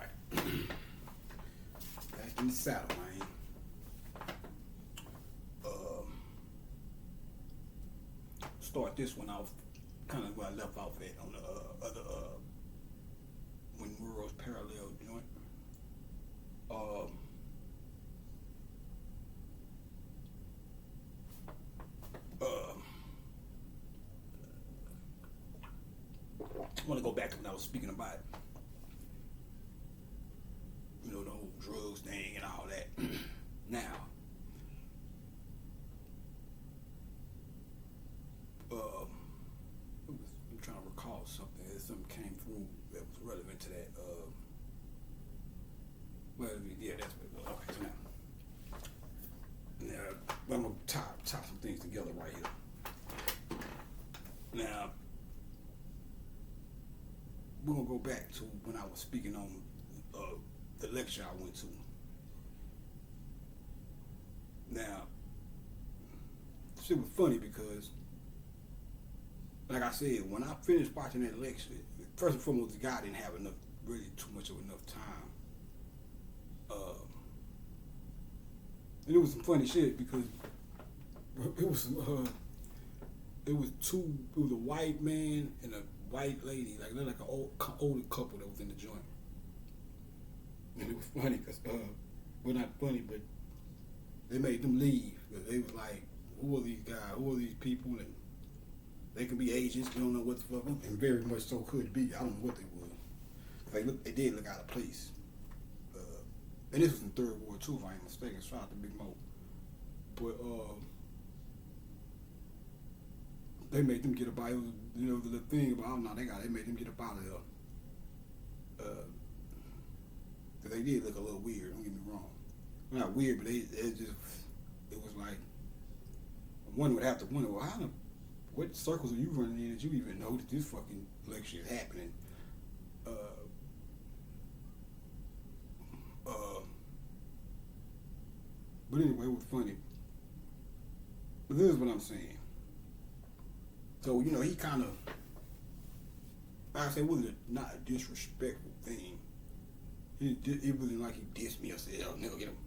Alright. Back in the saddle, man. Start this one off kind of where I left off at on the other when worlds parallel joint. I want to go back to when I was speaking about, you know, the whole drugs thing and all that. Now, I'm trying to recall something. Something came through that was relevant to that. Well, yeah, that's what it was. Okay, so now I'm gonna tie some things together right here. Now, we're gonna go back to when I was speaking on the lecture I went to. Now, shit was funny because, like I said, when I finished watching that lecture, first and foremost, the guy didn't have really too much of enough time. And it was some funny shit because it was a white man and a white lady, like they're like an older couple that was in the joint. And it was funny because, well, not funny, but they made them leave. They was like, who are these guys? Who are these people? And they can be agents. We don't know what the fuck. And very much so could be. I don't know what they were. They did look out of place. And this was in Third War too, if I ain't mistaken. Shout out to Big Mo. But they made them get up out of, you know, the thing about, they made them get up out of there. Cause they did look a little weird, don't get me wrong. Not weird, but it was like, one would have to wonder, well, what circles are you running in that you even know that this fucking lecture is happening? But anyway, it was funny. But this is what I'm saying. So, you know, he kind of, like I said, it wasn't not a disrespectful thing. It wasn't like he dissed me or said, "Oh, nigga, get him."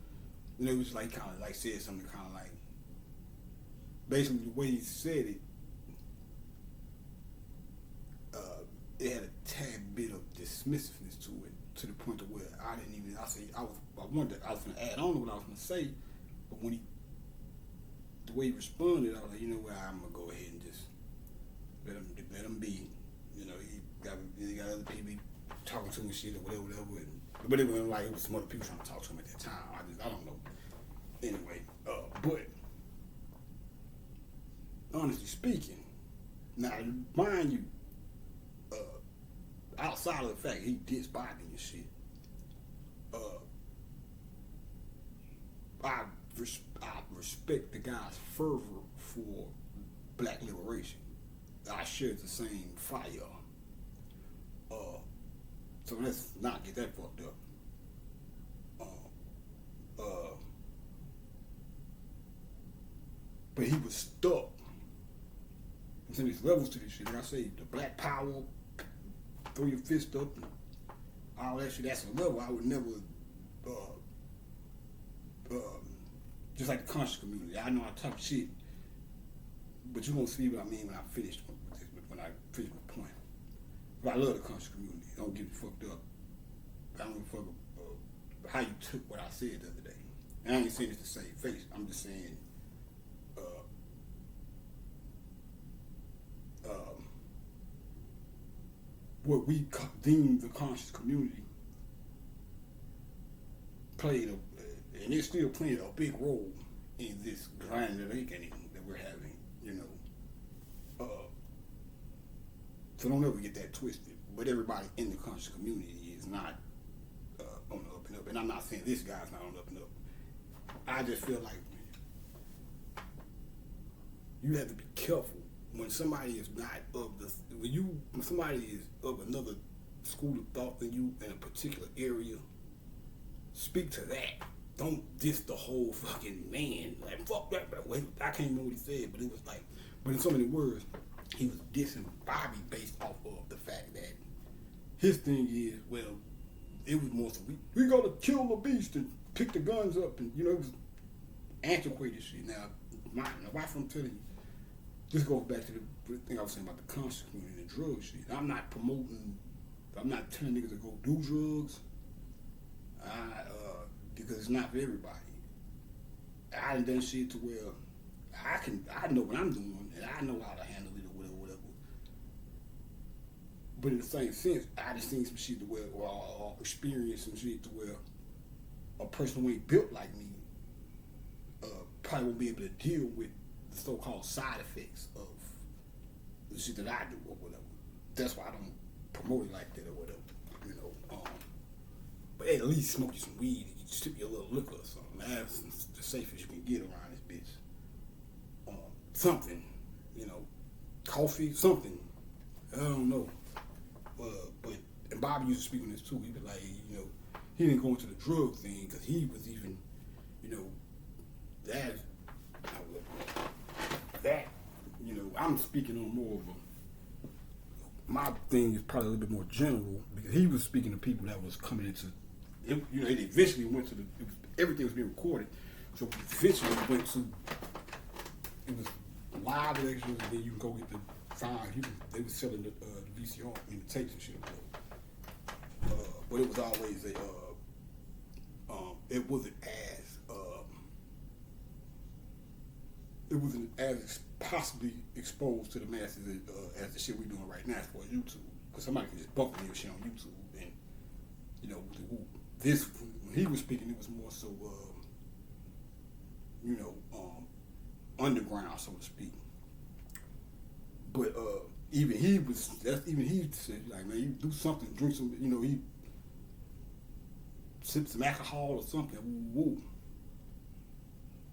You know, it was like kind of like said something kind of like, basically the way he said it, it had a tad bit of dismissiveness to it, to the point of where I wanted to add on to what I was going to say, but when the way he responded, I was like, you know what, I'm going to go ahead and just let him be. You know, he got other people talking to him and shit or whatever. But it wasn't like it was some other people trying to talk to him at that time. I don't know. Anyway, but honestly speaking, now mind you, outside of the fact he dissed Biden and shit, I respect the guy's fervor for black liberation. I share the same fire. So let's not get that fucked up. But he was stuck. There's these levels to this shit. Like I say, the black power, throw your fist up, and all that shit. That's a level I would never. Just like the conscious community. I know I talk shit, but you won't see what I mean when I finish with this. When I finish my point. But I love the conscious community. Don't get me fucked up. I don't give a fuck how you took what I said the other day. And I ain't saying this to save face. I'm just saying, what we deem the conscious community played, and it's still playing a big role in this grand awakening that we're having, you know. So don't ever get that twisted. But everybody in the conscious community is not on the up and up. And I'm not saying this guy's not on the up and up. I just feel like you have to be careful when somebody is not when somebody is of another school of thought than you in a particular area. Speak to that. Don't diss the whole fucking man. Like, fuck that. I can't remember what he said, but it was like, but in so many words, he was dissing Bobby based off of the fact that his thing is, well, it was more so we gotta kill the beast and pick the guns up, and it was antiquated shit. Now, my wife, I'm telling you, this goes back to the thing I was saying about the conscious community and the drug shit. I'm not telling niggas to go do drugs, because it's not for everybody. I done shit to where I know what I'm doing and I know how to handle it or whatever. But in the same sense, I just seen some shit to where, or experienced some shit to where a person who ain't built like me probably won't be able to deal with the so-called side effects of the shit that I do or whatever. That's why I don't promote it like that or whatever, But at least smoke you some weed and you sip you a little liquor or something. That's the safest you can get around this bitch. Something, coffee, something. I don't know. But and Bobby used to speak on this too. He was like, he didn't go into the drug thing because he was even, that, I'm speaking on more of my thing is probably a little bit more general because he was speaking to people that was coming into, it eventually went to everything was being recorded. So eventually went to, it was live elections, and then you can go get the signs. They were selling the VCR, the tapes and shit. But it was always it wasn't as possibly exposed to the masses as the shit we doing right now as far as YouTube. Because somebody can just bump your shit on YouTube, and this when he was speaking, it was more so underground, so to speak. But even he said, like, man, you do something, drink some, he sip some alcohol or something,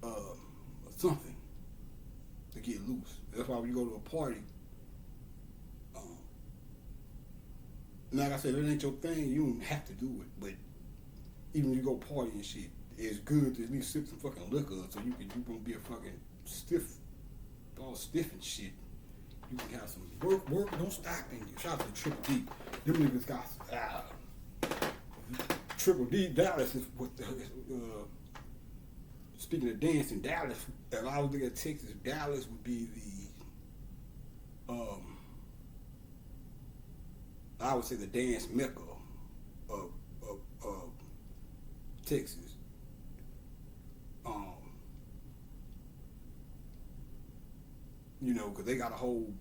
or something to get loose. That's why when you go to a party, like I said, if it ain't your thing, you don't have to do it. But even when you go party and shit, it's good to at least sip some fucking liquor so you won't be a fucking all stiff and shit. You can have some work, don't stop. And shout out to Triple D. Them niggas got Triple D. Dallas is what speaking of dancing, Dallas. If I was looking at Texas, Dallas would be the I would say the dance mecca of Texas. Because they got a whole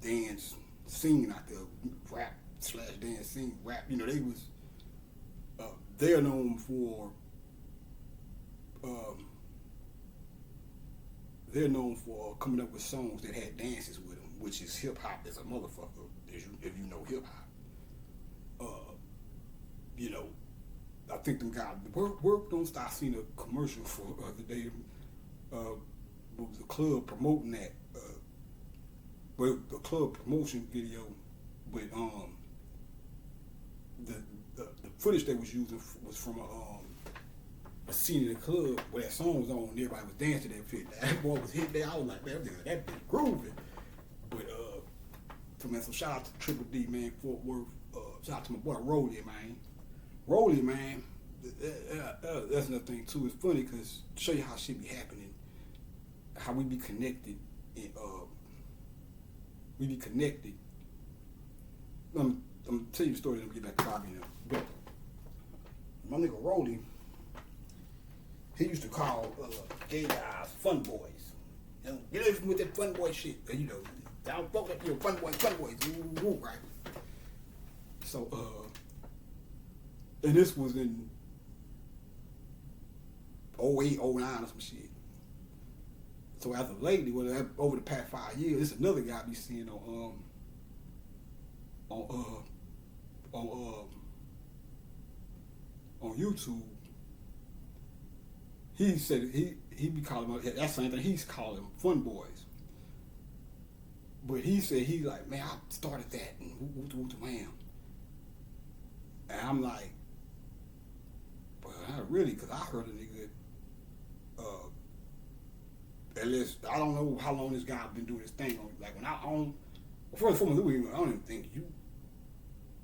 dance scene out there, rap/dance scene, rap. They're known for coming up with songs that had dances with them, which is hip hop as a motherfucker. If you know hip hop, I think them guys work don't stop. Seeing a commercial for the day. Was the club promoting that? The club promotion video, but the footage they was using was from a scene in the club where that song was on and everybody was dancing that fit. That boy was hit there. I was like, man, that bitch grooving. But so shout out to Triple D, man, Fort Worth. Shout out to my boy Rolly, man. Rolly, man. That's another thing too. It's funny because to show you how shit be happening, how we be connected, and I'm gonna tell you the story. Then get back to Bobby now. But my nigga Rolly, he used to call gay guys fun boys. Get away from with that fun boy shit. Don't fuck up your fun boys, right? So, and this was in 08, 09 or some shit. So as of lately, over the past 5 years, it's another guy I be seeing on YouTube. He said he be calling them, that's the same thing, he's calling them fun boys. But he said he like, man, I started that and wham. And I'm like, well, not really, because I heard a nigga, at least, I don't know how long this guy been doing this thing. Like when first and foremost, I don't even think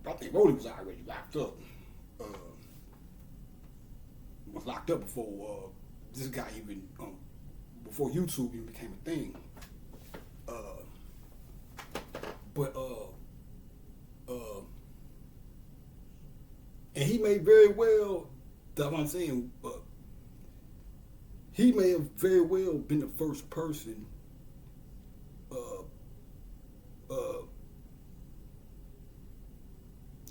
I think Rolly was already locked up. was locked up before this guy even before YouTube even became a thing. But and he may very well, that's what I'm saying, he may have very well been the first person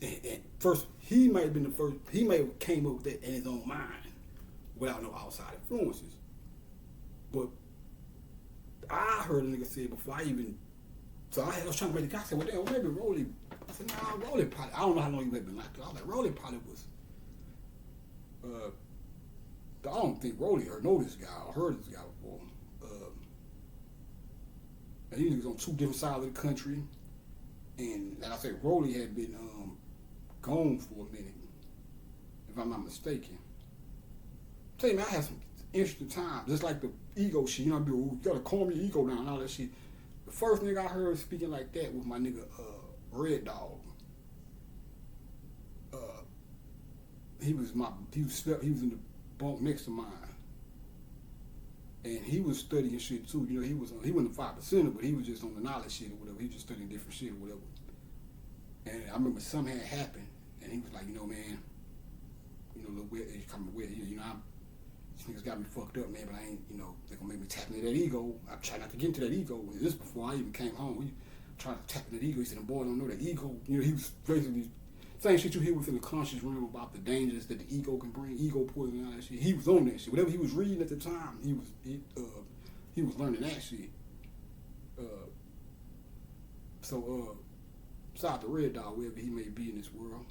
and first he might have been the first, he may have came up with that in his own mind without no outside influences. But I heard a nigga say before I even, so I was trying to make the guy say, well damn, maybe Rolly, I said, nah, Rolly probably, I don't know how long he had been locked up. I was like, Rolly probably was I don't think Rolly know this guy or heard this guy before. And these niggas on two different sides of the country. And like I said, Rolly had been gone for a minute, if I'm not mistaken. Tell you, man, I had some interesting times. Just like the ego shit, you know, you gotta calm your ego down and all that shit. The first nigga I heard speaking like that was my nigga Red Dog. He was in the bunk next to mine, and he was studying shit too. You know, he wasn't a 5%, but he was just on the knowledge shit or whatever. He was just studying different shit or whatever. And I remember something had happened, and he was like, you know, man, you know, look, he's coming with you know, these niggas got me fucked up, man, but I ain't, you know, they're gonna make me tap into that ego. I try not to get into that ego. This before I even came home. We tried to tap into that ego. He said, the boy don't know that ego. You know, he was basically same shit you hear within the conscious realm about the dangers that the ego can bring, ego poison and all that shit. He was on that shit. Whatever he was reading at the time, he was learning that shit. Shout out to Red Dog, wherever he may be in this world.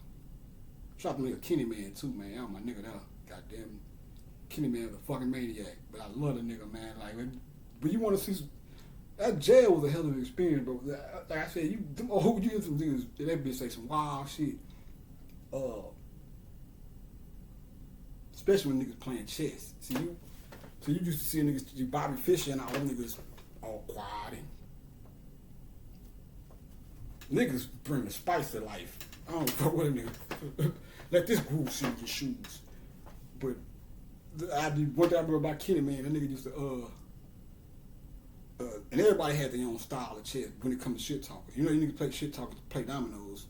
Shout out to nigga Kenny Man too, man. That was my nigga there. Goddamn, Kenny Man was a fucking maniac. But I love the nigga, man. Like, but you want to see that jail was a hell of an experience, bro. Like I said, you hear some niggas, that bitch say some wild shit. Especially when niggas playing chess. So you used to see niggas do Bobby Fischer and all them niggas all quiet and niggas bring the spice to life. I don't know what a nigga let this groove shit get shoes. But one thing I remember about Kenny, man, that nigga used to and everybody had their own style of chess when it comes to shit talkers. You know, you niggas play shit talkers, play dominoes.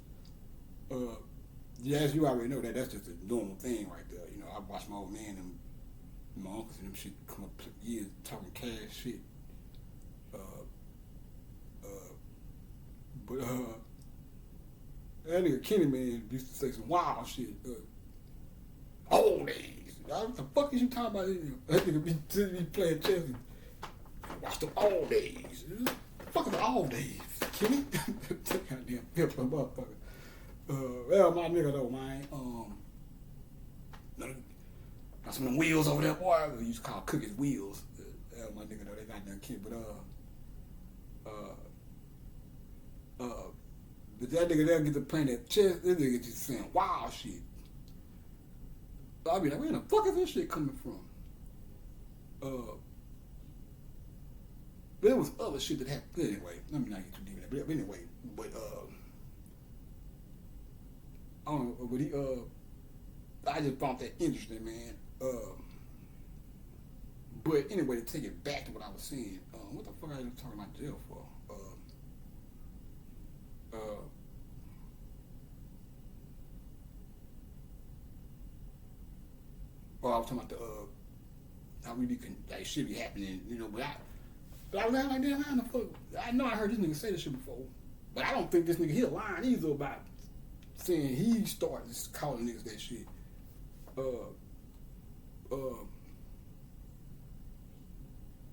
Yeah, as you already know, that's just a normal thing right there. You know, I watch my old man and my uncles and them shit come up years talking cash shit. But that nigga Kenny Man used to say some wild shit. Old days. What the fuck is you talking about? That nigga be playing chess and watch the all days. Fucking all days, Kenny. Goddamn pimp motherfucker. Well, my nigga though, man. Got some of them wheels over there, boy. We used to call cookies wheels. My nigga though, they got that kid, but but that nigga there get to playing that chess. This nigga just saying wild shit. So I be like, where the fuck is this shit coming from? But there was other shit that happened. Anyway, let me not get too deep in that. But anyway, I don't know, but I just found that interesting, man. But anyway, to take it back to what I was saying, what the fuck are you talking about jail for? I was talking about how we be like shit be happening, you know. But I was like, damn, how the fuck? I know I heard this nigga say this shit before, but I don't think this nigga hit a line either about saying he started calling niggas that shit.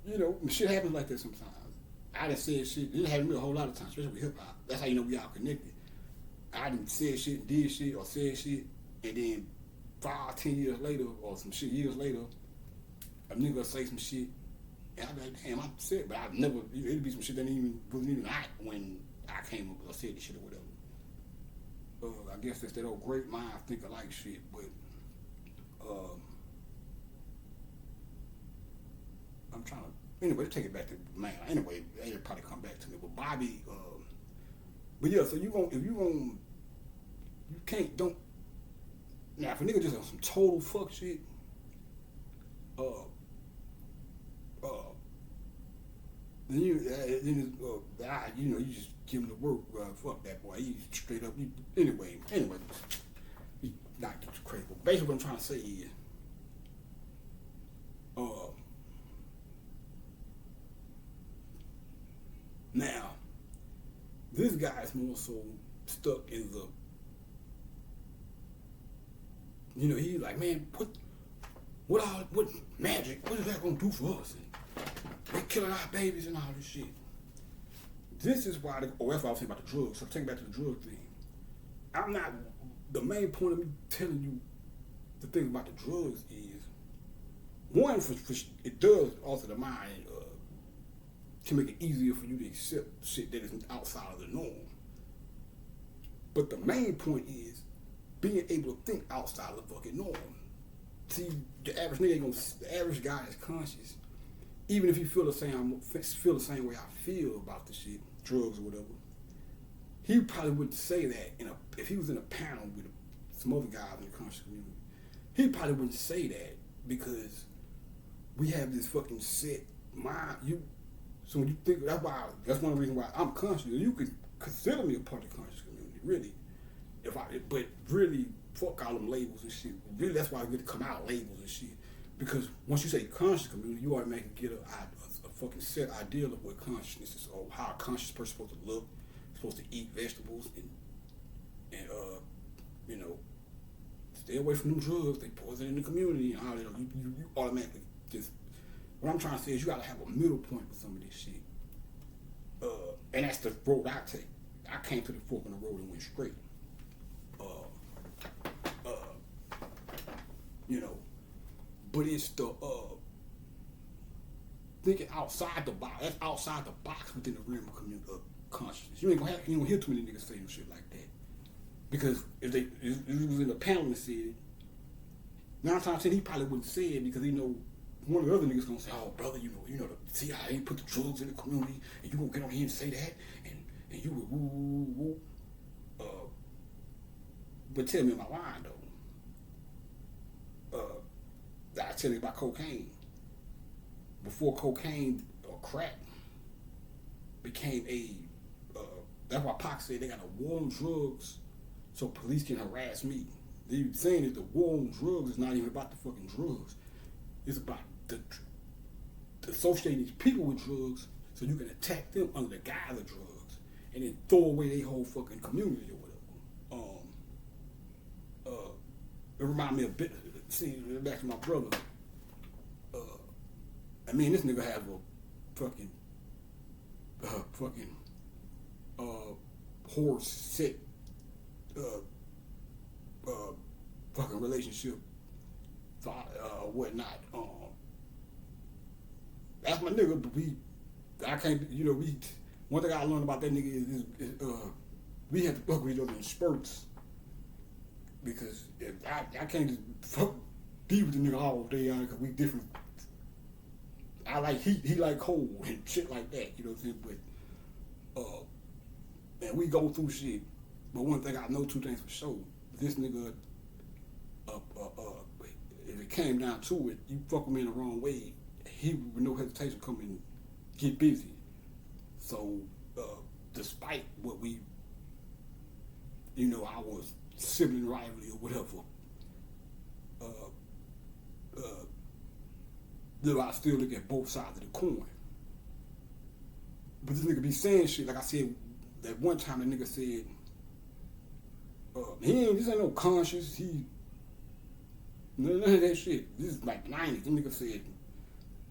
You know, shit happens like that sometimes. I done said shit. It happened to me a whole lot of times, especially with hip hop. That's how you know we all connected. I done said shit and did shit or said shit, and then 5-10 years later or some shit years later, a nigga will say some shit, and I be like, damn, I'm sick, but I never. It'd be some shit that wasn't even out when I came up or said this shit or whatever. I guess that's that old great mind think alike shit, but I'm trying to anyway take it back to man. Anyway, it'll probably come back to me. But Bobby, but yeah, so you can't don't now if a nigga just on some total fuck shit, Uh, uh, you just give him the work. Fuck that boy. He straight up. Anyway, he not get too crazy. But basically, what I'm trying to say is, uh, now this guy is more so stuck in the. He's like, man, what magic? What is that gonna do for us? And they're killing our babies and all this shit. This is why. That's what I was saying about the drugs. So take it back to the drug thing. I'm not. The main point of me telling you the thing about the drugs is one, for it does alter the mind. Can make it easier for you to accept shit that is outside of the norm. But the main point is being able to think outside of the fucking norm. See, the average nigga ain't gonna. The average guy is conscious. Even if he feel the same way I feel about the shit, drugs or whatever, he probably wouldn't say that if he was in a panel with some other guys in the conscious community. He probably wouldn't say that because we have this fucking set mind. So when you think that's one of the reasons why I'm conscious. You can consider me a part of the conscious community, really. But really, fuck all them labels and shit. Really, that's why I get to come out labels and shit. Because once you say conscious community, you automatically get a fucking set idea of what consciousness is, or how a conscious person is supposed to look, supposed to eat vegetables, and stay away from them drugs. They poison in the community and all that. You automatically just. What I'm trying to say is you got to have a middle point with some of this shit, and that's the road I take. I came to the fork in the road and went straight. But it's the thinking outside the box. That's outside the box within the realm of consciousness. You ain't gonna hear too many niggas say no shit like that. Because if he was in a panel and said it, 9 times 10 he probably wouldn't say it because he know one of the other niggas gonna say, "Oh brother, the CIA put the drugs in the community, and you gonna get on here and say that, and you would woo." But tell me my line though. I tell you about cocaine. Before cocaine or crack became that's why Pac said they got a war on drugs so police can harass me. They're saying that the war on drugs is not even about the fucking drugs. It's about the associating these people with drugs so you can attack them under the guise of drugs and then throw away their whole fucking community or whatever. It reminded me a bit. See, back to my brother. This nigga have a fucking horse sick fucking relationship whatnot. That's my nigga, but I can't. One thing I learned about that nigga is we have to fuck with each other in spurts. Because I can't just be with the nigga all day because we different. I like heat, he like cold and shit like that, you know what I'm saying? But and we go through shit. But one thing I know, 2 things for sure. This nigga if it came down to it, you fuck with me in the wrong way, he would with no hesitation come and get busy. So despite what we I was sibling rivalry or whatever. I still look at both sides of the coin. But this nigga be saying shit like I said that one time. The nigga said, "This ain't no conscience. None of that shit. This is like 90s." The nigga said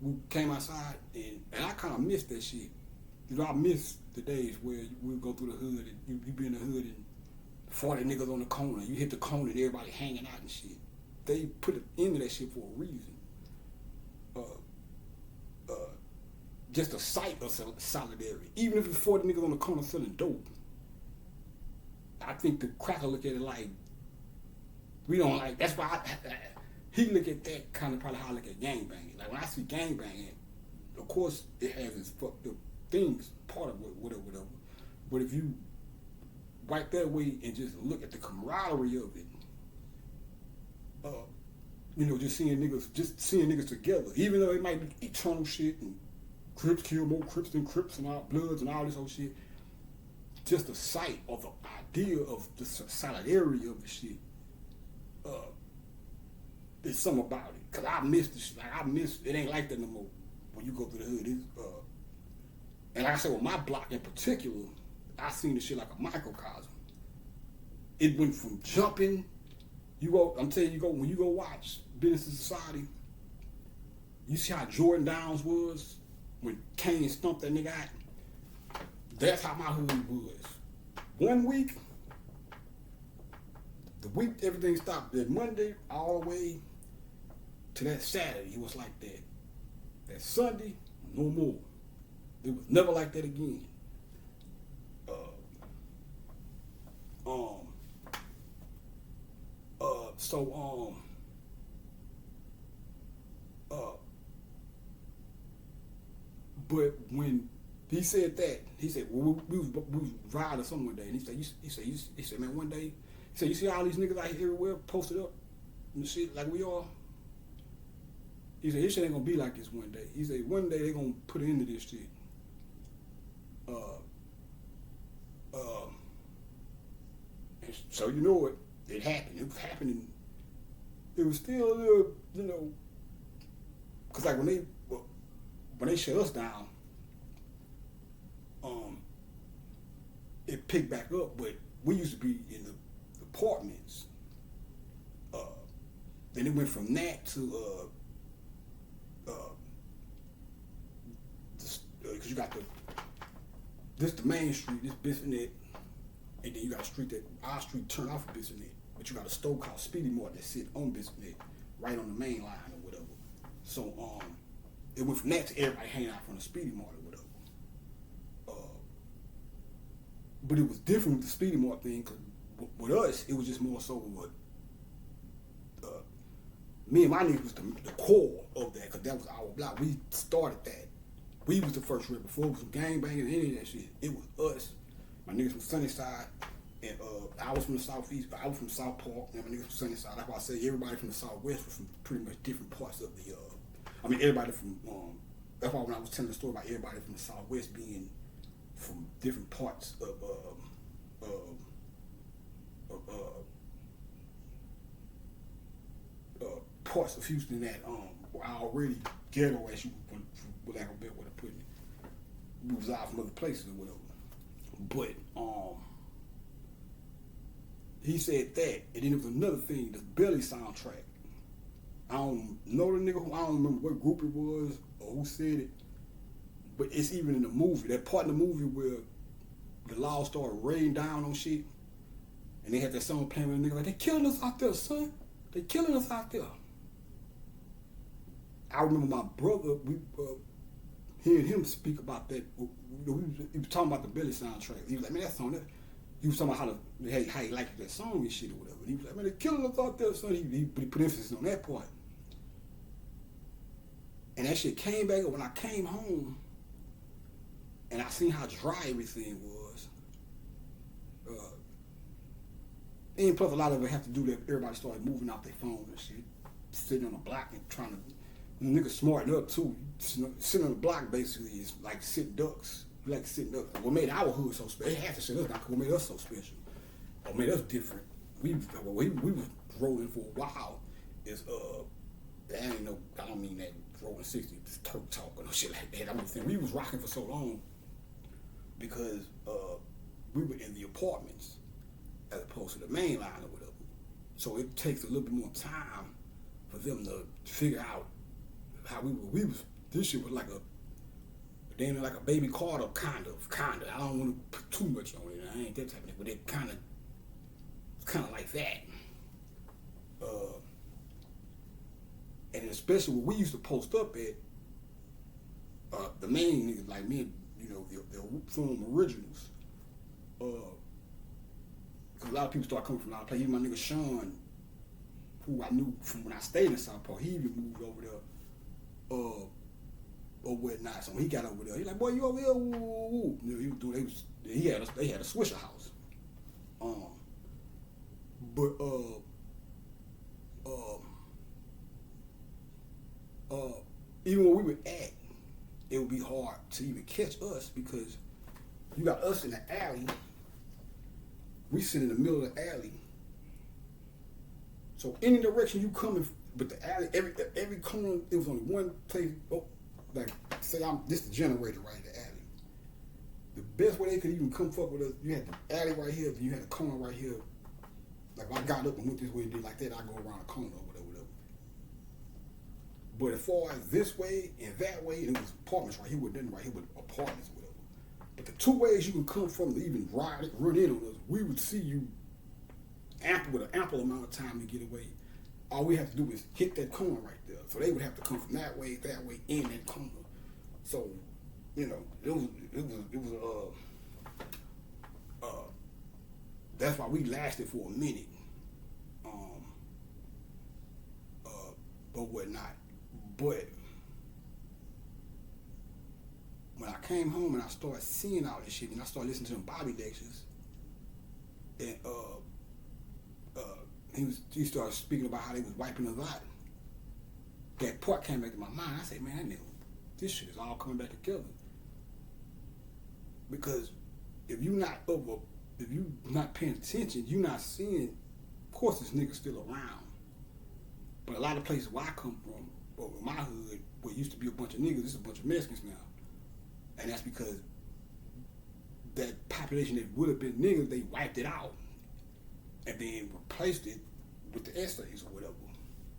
we came outside and I kind of missed that shit. I miss the days where we would go through the hood and you be in the hood and 40 niggas on the corner. You hit the corner and everybody hanging out and shit. They put an end to that shit for a reason. Just a sight of solidarity. Even if it's 40 niggas on the corner selling dope. I think the cracker look at it like, we don't like, that's why he look at that kind of probably how I look at gangbanging. Like when I see gangbanging, of course it has its fucked up things, part of it, whatever. But if you wipe that away and just look at the camaraderie of it, just seeing niggas together, even though it might be eternal shit and Crips kill more Crips than Crips and all Bloods and all this whole shit. Just the sight of the idea of the solidarity of the shit. There's something about it. Cause I miss the shit. Like I miss it ain't like that no more. When you go through the hood, and like I said, with my block in particular, I seen the shit like a microcosm. It went from jumping. I'm telling you, when you go watch Business and Society, you see how Jordan Downs was when Kane stumped that nigga out. That's how my hood was. 1 week, the week everything stopped. That Monday all the way to that Saturday, it was like that. That Sunday, no more. It was never like that again. But when he said that, he said, well, we was riding something one day, and he said, man, one day, he said, you see all these niggas out here everywhere posted up and shit like we are? He said, this shit ain't gonna be like this one day. He said, one day they gonna put an end to this shit. And so you know it happened. It was happening. It was still a little, cause like when they shut us down, it picked back up. But we used to be in the apartments. Then it went from that to because you got the main street, this Bissonnette, and then you got a street that our street turned off of Bissonnette, but you got a store called Speedy Mart that sit on Bissonnette, right on the main line or whatever. So it went from that to everybody hanging out from the Speedy Mart or whatever. But it was different with the Speedy Mart thing, because with us, it was just more so what me and my niggas was the core of that, because that was our block. We started that. We was the first rip before it was some gangbanging and any of that shit. It was us. My niggas from Sunnyside, and I was from the Southeast, but I was from South Park, and my niggas from Sunnyside. That's why I say everybody from the Southwest was from pretty much different parts of the, everybody from, that's why when I was telling the story about everybody from the Southwest being from different parts of parts of Houston that were already ghetto, as you would lack a better way of putting it. We was out from other places or whatever. But he said that, and then there was another thing, the Belly soundtrack. I don't know the nigga, I don't remember what group it was or who said it, but it's even in the movie. That part in the movie where the law started raining down on shit, and they had that song playing with a nigga like, they killing us out there, son. They killing us out there. I remember my brother, hearing him speak about that. He was talking about the Belly soundtrack. He was like, man, that song, he was talking about how he liked that song and shit or whatever. And he was like, man, they killing us out there, son. He put emphasis on that part. And that shit came back when I came home and I seen how dry everything was. And plus a lot of it had to do that everybody started moving out their phones and shit, sitting on the block and trying to, niggas smarten up too. Sitting on the block basically is like sitting ducks. We like sitting ducks. What made our hood so special? They had to sit us down because what made us so special? What made us different? We was rolling for a while. Is that ain't no, I don't mean that rolling 60, Turk talk or no shit like that. I'm just saying we was rocking for so long because we were in the apartments as opposed to the main line or whatever. So it takes a little bit more time for them to figure out how we was. This shit was like damn like a baby Carter, kind of. I don't want to put too much on it. I ain't that type of thing, but it kind of like that. And especially when we used to post up at the main niggas like me, the film originals. Because a lot of people start coming from a lot of places. Even my nigga Sean, who I knew from when I stayed in South Park, he even moved over there. Or whatnot. So when he got over there, he like, boy, you over here? Woo. He was doing. They had a Swisher house. even when we would act, it would be hard to even catch us because you got us in the alley. We sit in the middle of the alley. So any direction you coming, but the alley, every corner, it was only one place. Oh, like say this the generator right in the alley. The best way they could even come fuck with us, you had the alley right here, then you had the corner right here. Like if I got up and went this way and did like that, I go around the corner or whatever. But as far as this way and that way, and it was apartments right here with nothing right here, but apartments or whatever. But the two ways you can come from to even run in on us, we would see you with an ample amount of time to get away. All we have to do is hit that corner right there. So they would have to come from that way, in that corner. So, you know, it was that's why we lasted for a minute, or whatnot. But when I came home and I started seeing all this shit, and I started listening to them Bobby lectures, and he started speaking about how they was wiping us out. That part came back to my mind. I said, man, that nigga, this shit is all coming back together. Because if you not paying attention, you not seeing. Of course, this nigga's still around, but a lot of places where I come from, or in my hood, where it used to be a bunch of niggas, there's a bunch of Mexicans now, and that's because that population that would have been niggas, they wiped it out, and then replaced it with the essays or whatever.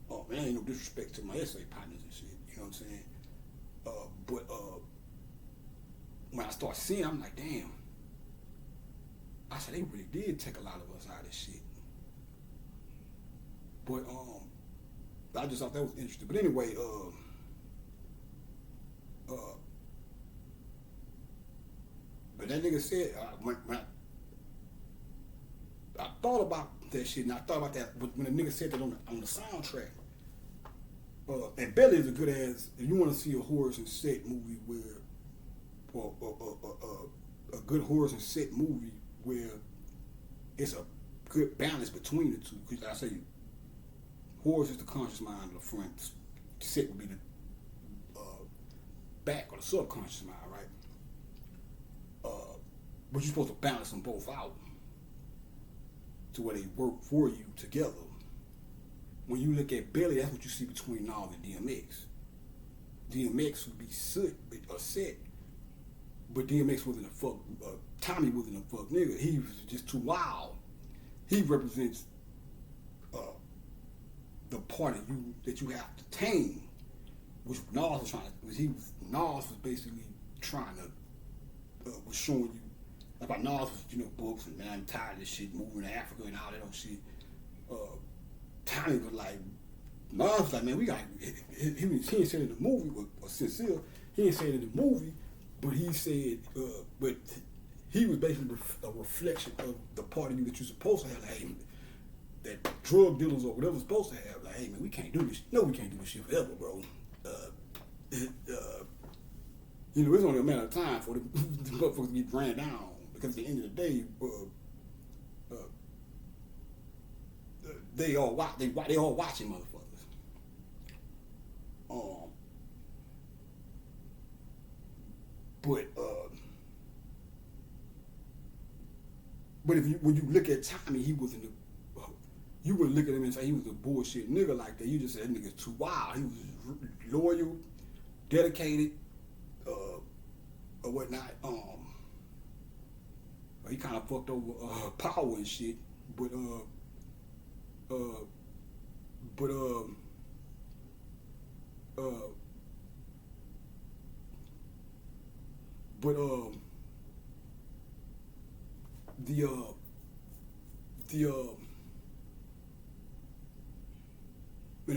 Oh man, ain't no disrespect to my essay partners and shit. You know what I'm saying? But when I start seeing, I'm like, damn. I said they really did take a lot of us out of this shit. But I just thought that was interesting. But anyway, but that nigga said when I thought about that shit, and I thought about that when the nigga said that on the soundtrack. And Belly is a good ass. If you want to see a Horace and Set movie or a good Horace and Set movie where it's a good balance between the two. Because I say Horace is the conscious mind of the front. Set would be the back or the subconscious mind, right? But you're supposed to balance them both out to where they work for you together. When you look at Belly, that's what you see between Nas and DMX. DMX would be Set, but DMX wasn't a fuck. Tommy wasn't a fuck nigga. He was just too wild. He represents the part of you that you have to tame, which Nas was trying to. Nas was basically trying to was showing you. Like Nas was, books and man, I'm tired of this shit, moving to Africa and all that old shit. Tommy was like, Nas was like, man, we got. He didn't say it in the movie, or sincere. He didn't say it in the movie, but he said, but he was basically a reflection of the part of you that you're supposed to have. Like, hey, that drug dealers or whatever's supposed to have. Like, hey man, we can't do this. No, we can't do this shit forever, bro. It's only a matter of time for the motherfuckers to get ran down. Because at the end of the day, they all watching motherfuckers. But when you look at Tommy, he wasn't you wouldn't look at him and say he was a bullshit nigga like that. You just said that nigga's too wild. He was loyal, dedicated, or whatnot. He kind of fucked over power and shit, but and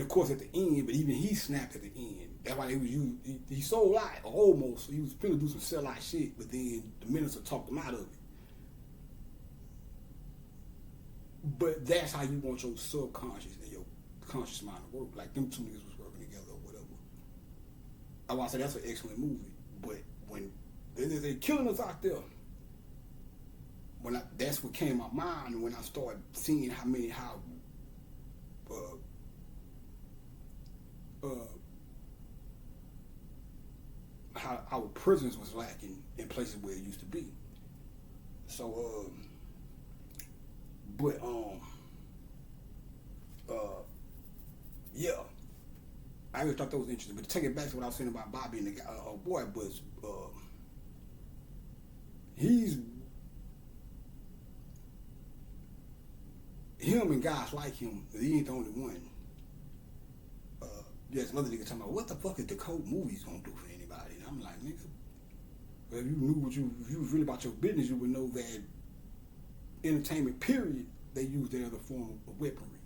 of course at the end, but even he snapped at the end. That's why he sold out, almost. He was finna do some sell-out shit, but then the minister talked him out of it. But that's how you want your subconscious and your conscious mind to work. Like them two niggas was working together or whatever. I want to say that's an excellent movie. But when they're killing us out there, that's what came to my mind when I started seeing how how our prisons was lacking in places where it used to be. So, but yeah, I always thought that was interesting. But to take it back to what I was saying about Bobby and the guy, boy, was he's him and guys like him. He ain't the only one. There's some other niggas talking about what the fuck is the code movies gonna do for anybody? And I'm like, nigga, if you knew if you was really about your business, you would know that entertainment period, they use that other form of weaponry.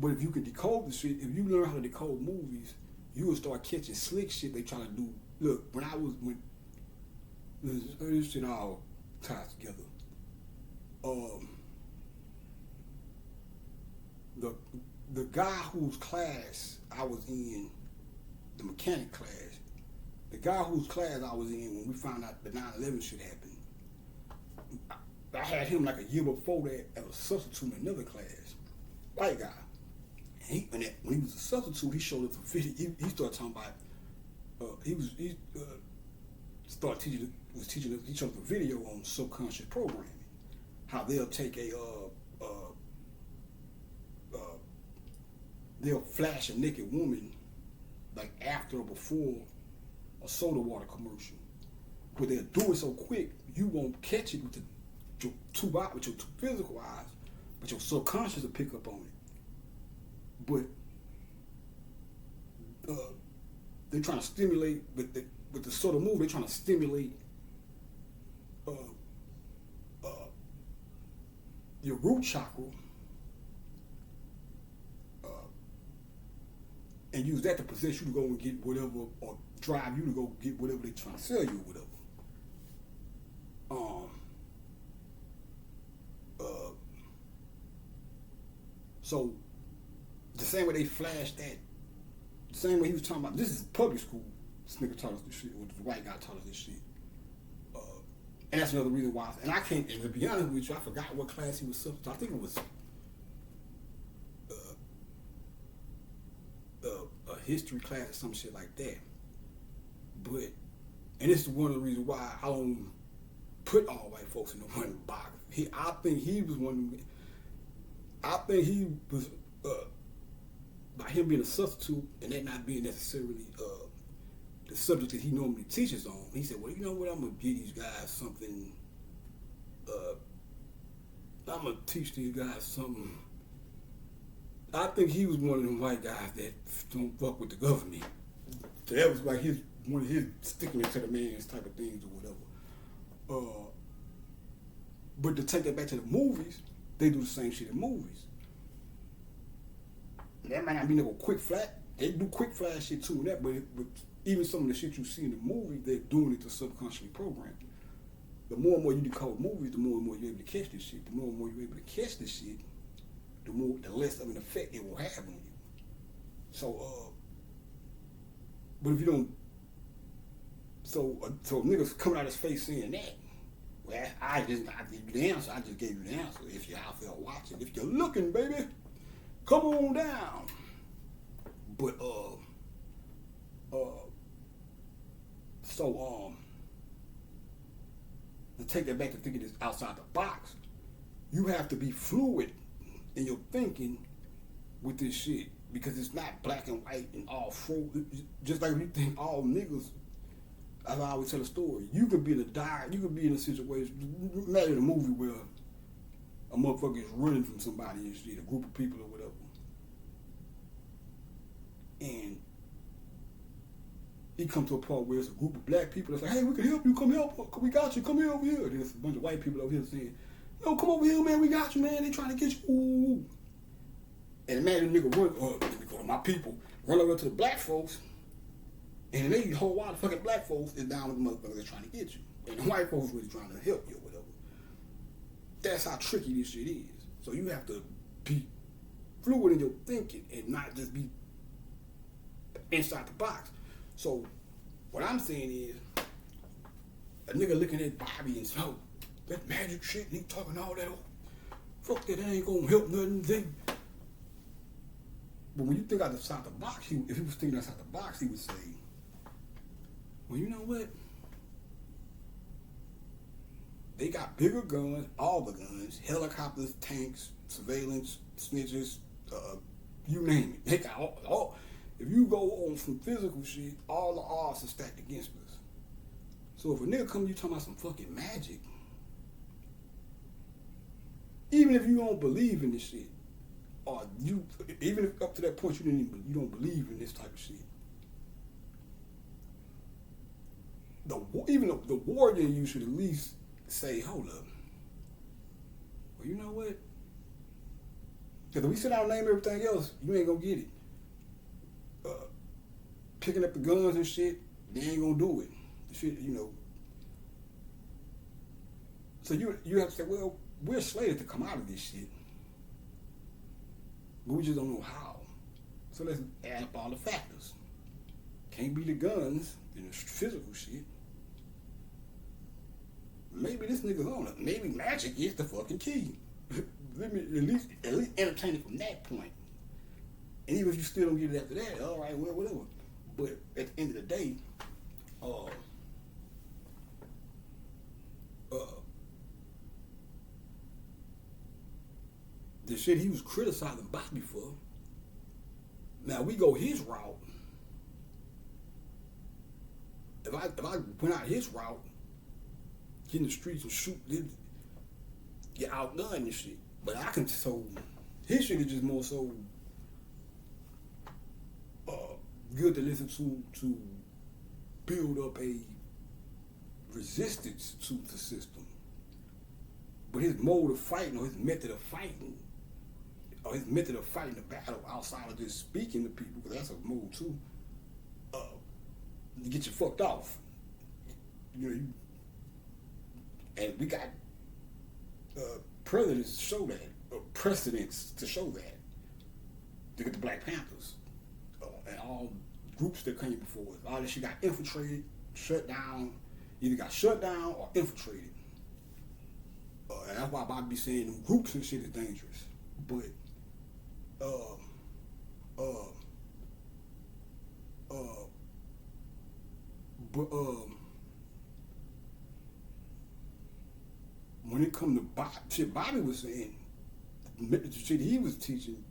But if you can decode the shit, if you learn how to decode movies, you will start catching slick shit they try to do. Look, when this shit all ties together. The guy whose class I was in, the mechanic class, the guy whose class I was in when we found out the 9/11 shit happened, I had him like a year before that as a substitute in another class, white guy. And when he was a substitute, he showed us a video. He started talking about. He teaching us. He showed us a video on subconscious programming, how they'll take they'll flash a naked woman like after or before a soda water commercial, but they'll do it so quick you won't catch it with your two physical eyes, but your subconscious will pick up on it. But they're trying to stimulate with the sort of move. They're trying to stimulate your root chakra. And use that to possess you to go and get whatever, or drive you to go get whatever they're trying to sell you or whatever. So the same way they flashed that, the same way he was talking about, this is public school. This nigga taught us this shit, or the white guy taught us this shit. And that's another reason why. And I can't. And to be honest with you, I forgot what class he was substitute. I think it was a history class or some shit like that. But, and this is one of the reasons why I don't put all white folks in the one box. I think he was by him being a substitute and that not being necessarily the subject that he normally teaches on, he said, well, you know what, I'm going to give these guys something, I'm going to teach these guys something. I think he was one of them white guys that don't fuck with the government. So that was like one of his sticking it to the man's type of things or whatever. But to take that back to the movies, they do the same shit in movies. That might not be no quick flat. They do quick flash shit too, but even some of the shit you see in the movie, they're doing it to subconsciously program. The more and more you decode movies, the more and more you're able to catch this shit. The more and more you're able to catch this shit, the less of an effect it will have on you. So, but if you don't, so niggas coming out his face saying that, well, I gave you the answer. I just gave you the answer. If you're out there watching, if you're looking, baby, come on down. But to take that back to thinking this outside the box, you have to be fluid in your thinking with this shit, because it's not black and white and all just like when you think all niggas. I always tell a story. You could be in a situation, imagine a movie where a motherfucker is running from somebody and shit, a group of people or whatever. And he comes to a part where it's a group of black people that's like, hey, we can help you, come help, we got you, come here over here. There's a bunch of white people over here saying, no, come over here, man, we got you, man, they trying to get you. Ooh. And imagine a nigga run, my people, run over to the black folks, and they the whole lot of fucking black folks is down with the motherfuckers that's trying to get you. And the white folks really trying to help you or whatever. That's how tricky this shit is. So you have to be fluid in your thinking and not just be inside the box. So what I'm saying is, a nigga looking at Bobby and so that magic shit and he talking all that, fuck that ain't gonna help nothing. But when you think outside the box, if he was thinking outside the box, he would say, Well, you know what? They got bigger guns, all the guns, helicopters, tanks, surveillance, snitches, you name it. They got all. If you go on some physical shit, all the odds are stacked against us. So if a nigga come, you talking about some fucking magic, even if you don't believe in this shit, or you, even if up to that point you don't believe in this type of shit, the warrior in you should at least say, hold up. Well, you know what? Because if we sit down and name everything else, you ain't gonna get it. Picking up the guns and shit, they ain't gonna do it. The shit, So you have to say, well, we're slated to come out of this shit, but we just don't know how. So let's add up all the factors. Can't be the guns and the physical shit. Maybe this nigga's on it. Maybe magic is the fucking key. Let me at least entertain it from that point. And even if you still don't get it after that, all right, well, whatever. But at the end of the day, the shit he was criticizing Bobby for. Now we go his route. If I went out his route, get in the streets and shoot, get outgunned and shit. But I can so his shit is just more so good to listen to build up a resistance to the system. But his mode of fighting or his method of fighting the battle outside of just speaking to people, because that's a mode too, to get you fucked off. And we got precedents to show that. Look at the Black Panthers and all groups that came before us. All that shit got infiltrated, shut down, either got shut down or infiltrated. And that's why Bobby be saying groups and shit is dangerous. But when it come to Bobby was saying, the shit he was teaching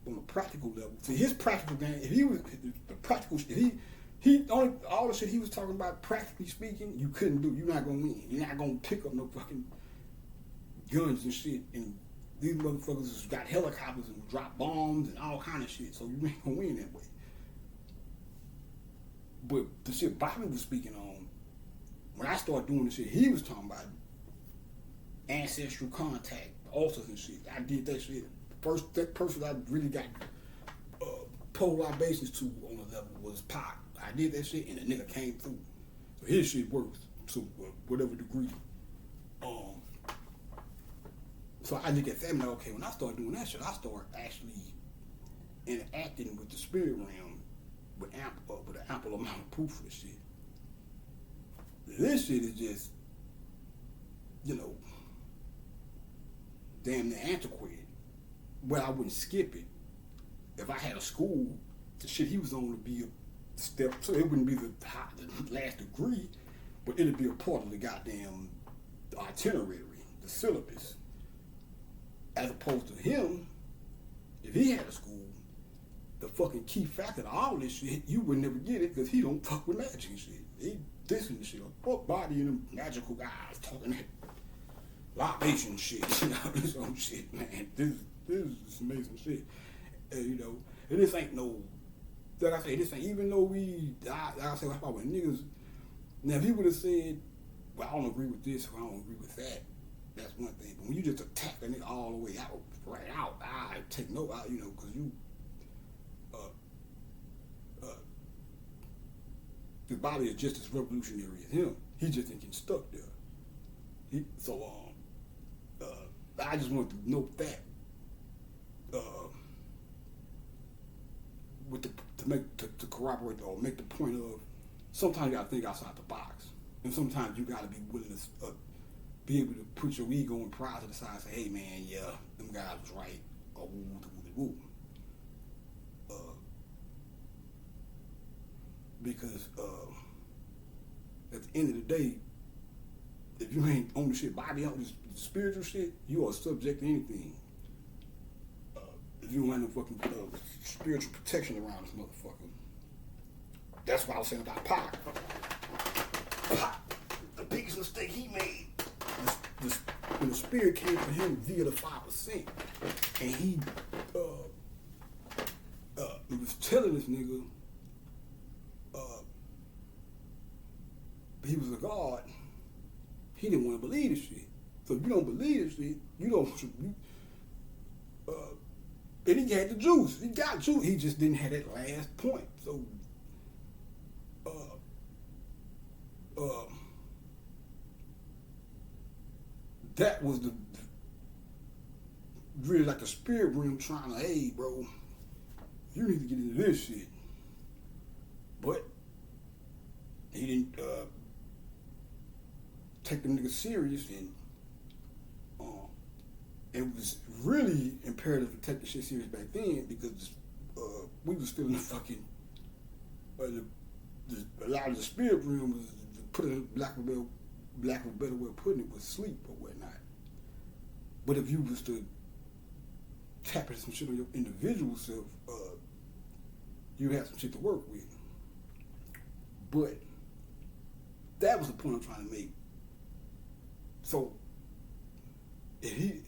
on a practical level. See, his practical game, if he was the practical, if he only all the shit he was talking about, practically speaking, you couldn't do. You're not gonna win. You're not gonna pick up no fucking guns and shit. And these motherfuckers got helicopters and drop bombs and all kind of shit. So you ain't gonna win that way. But the shit Bobby was speaking on, when I started doing the shit he was talking about, ancestral contact, altars and shit. I did that shit. That person I really got pole libations to on a level was Pac. I did that shit and the nigga came through. So his shit works to whatever degree. So I look at that and like, okay, when I start doing that shit, I start actually interacting with the spirit realm with an ample amount of proof for this shit. This shit is just, damn near antiquated. Well, I wouldn't skip it. If I had a school, the shit he was on would be a step, so it wouldn't be the last degree, but it'd be a part of the goddamn itinerary, the syllabus. As opposed to him, if he had a school, the fucking key factor to all this shit, you would never get it because he don't fuck with magic and shit. He dissing the shit. Fuck Body and them magical guys talking that libation shit, this own shit, man. This is amazing shit. And this ain't no, like I say, this ain't, even though like I say, how about when niggas, now if he would have said, well, I don't agree with this or I don't agree with that, that's one thing. But when you just attack a nigga all the way out, right out, I take no out, because you, the Bobby is just as revolutionary as him. He just ain't getting stuck there. I just want to note that to corroborate or make the point of sometimes you gotta think outside the box, and sometimes you gotta be willing to be able to put your ego and pride to the side and say, hey man, yeah, them guys was right, or woo. Because end of the day, if you ain't on the shit body, on this spiritual shit, you are subject to anything. If you don't have no fucking spiritual protection around this motherfucker. That's what I was saying about Pac. Pac, the biggest mistake he made, when the spirit came for him via the 5%, and he was telling this nigga he was a god. He didn't want to believe this shit. So if you don't believe this shit, you don't. And he had the juice. He got juice. He just didn't have that last point. So, that was the really like the spirit realm trying to, hey, bro, you need to get into this shit. But he didn't take the nigga serious, and it was really imperative to take the shit serious back then because we was still in the fucking a lot of the spirit realm was, put it lack of a better way of putting it, was sleep or whatnot. But if you was to tap into some shit on your individual self, you have some shit to work with. But that was the point I'm trying to make. So if he,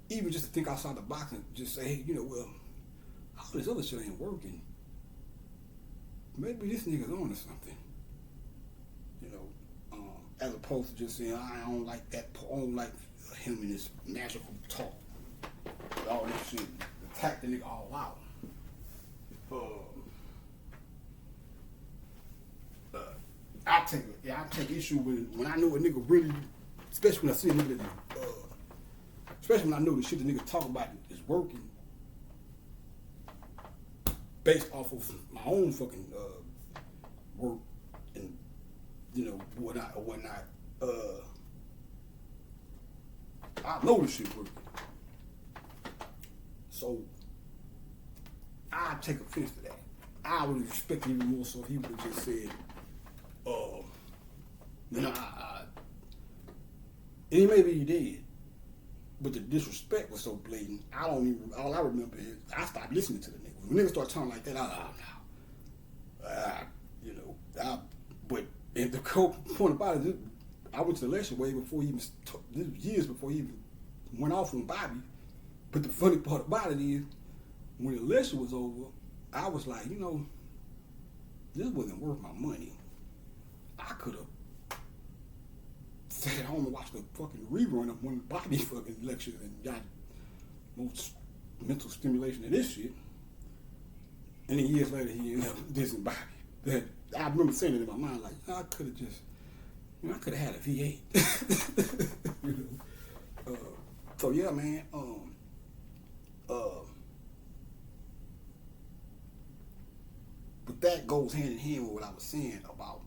even just to think outside the box and just say, hey, you know, well, all this other shit ain't working. Maybe this nigga's on to something. You know, as opposed to just saying, I don't like that, I don't like him and his magical talk. All this shit, attack the nigga all out. I take issue with when I know a nigga really, especially when I see a nigga that, especially when I know the shit the nigga talk about is working, based off of my own fucking work and you know whatnot. I know this shit working, so I take offense to that. I would respect it even more so if he would have just said, and maybe he did, but the disrespect was so blatant. All I remember is I stopped listening to the nigga. When niggas start talking like that, but and the point about it, I went to the election way before he even, this was years before he even went off on Bobby. But the funny part about it is, when the election was over, I was like, you know, this wasn't worth my money. I could have sat at home and watched the fucking rerun of one of Bobby's fucking lectures and got more mental stimulation than this shit. And then years later, he ended up dissing Bobby. That I remember saying it in my mind, like, I could have just, you know, I could have had a V8. You know? So yeah, man. But that goes hand in hand with what I was saying about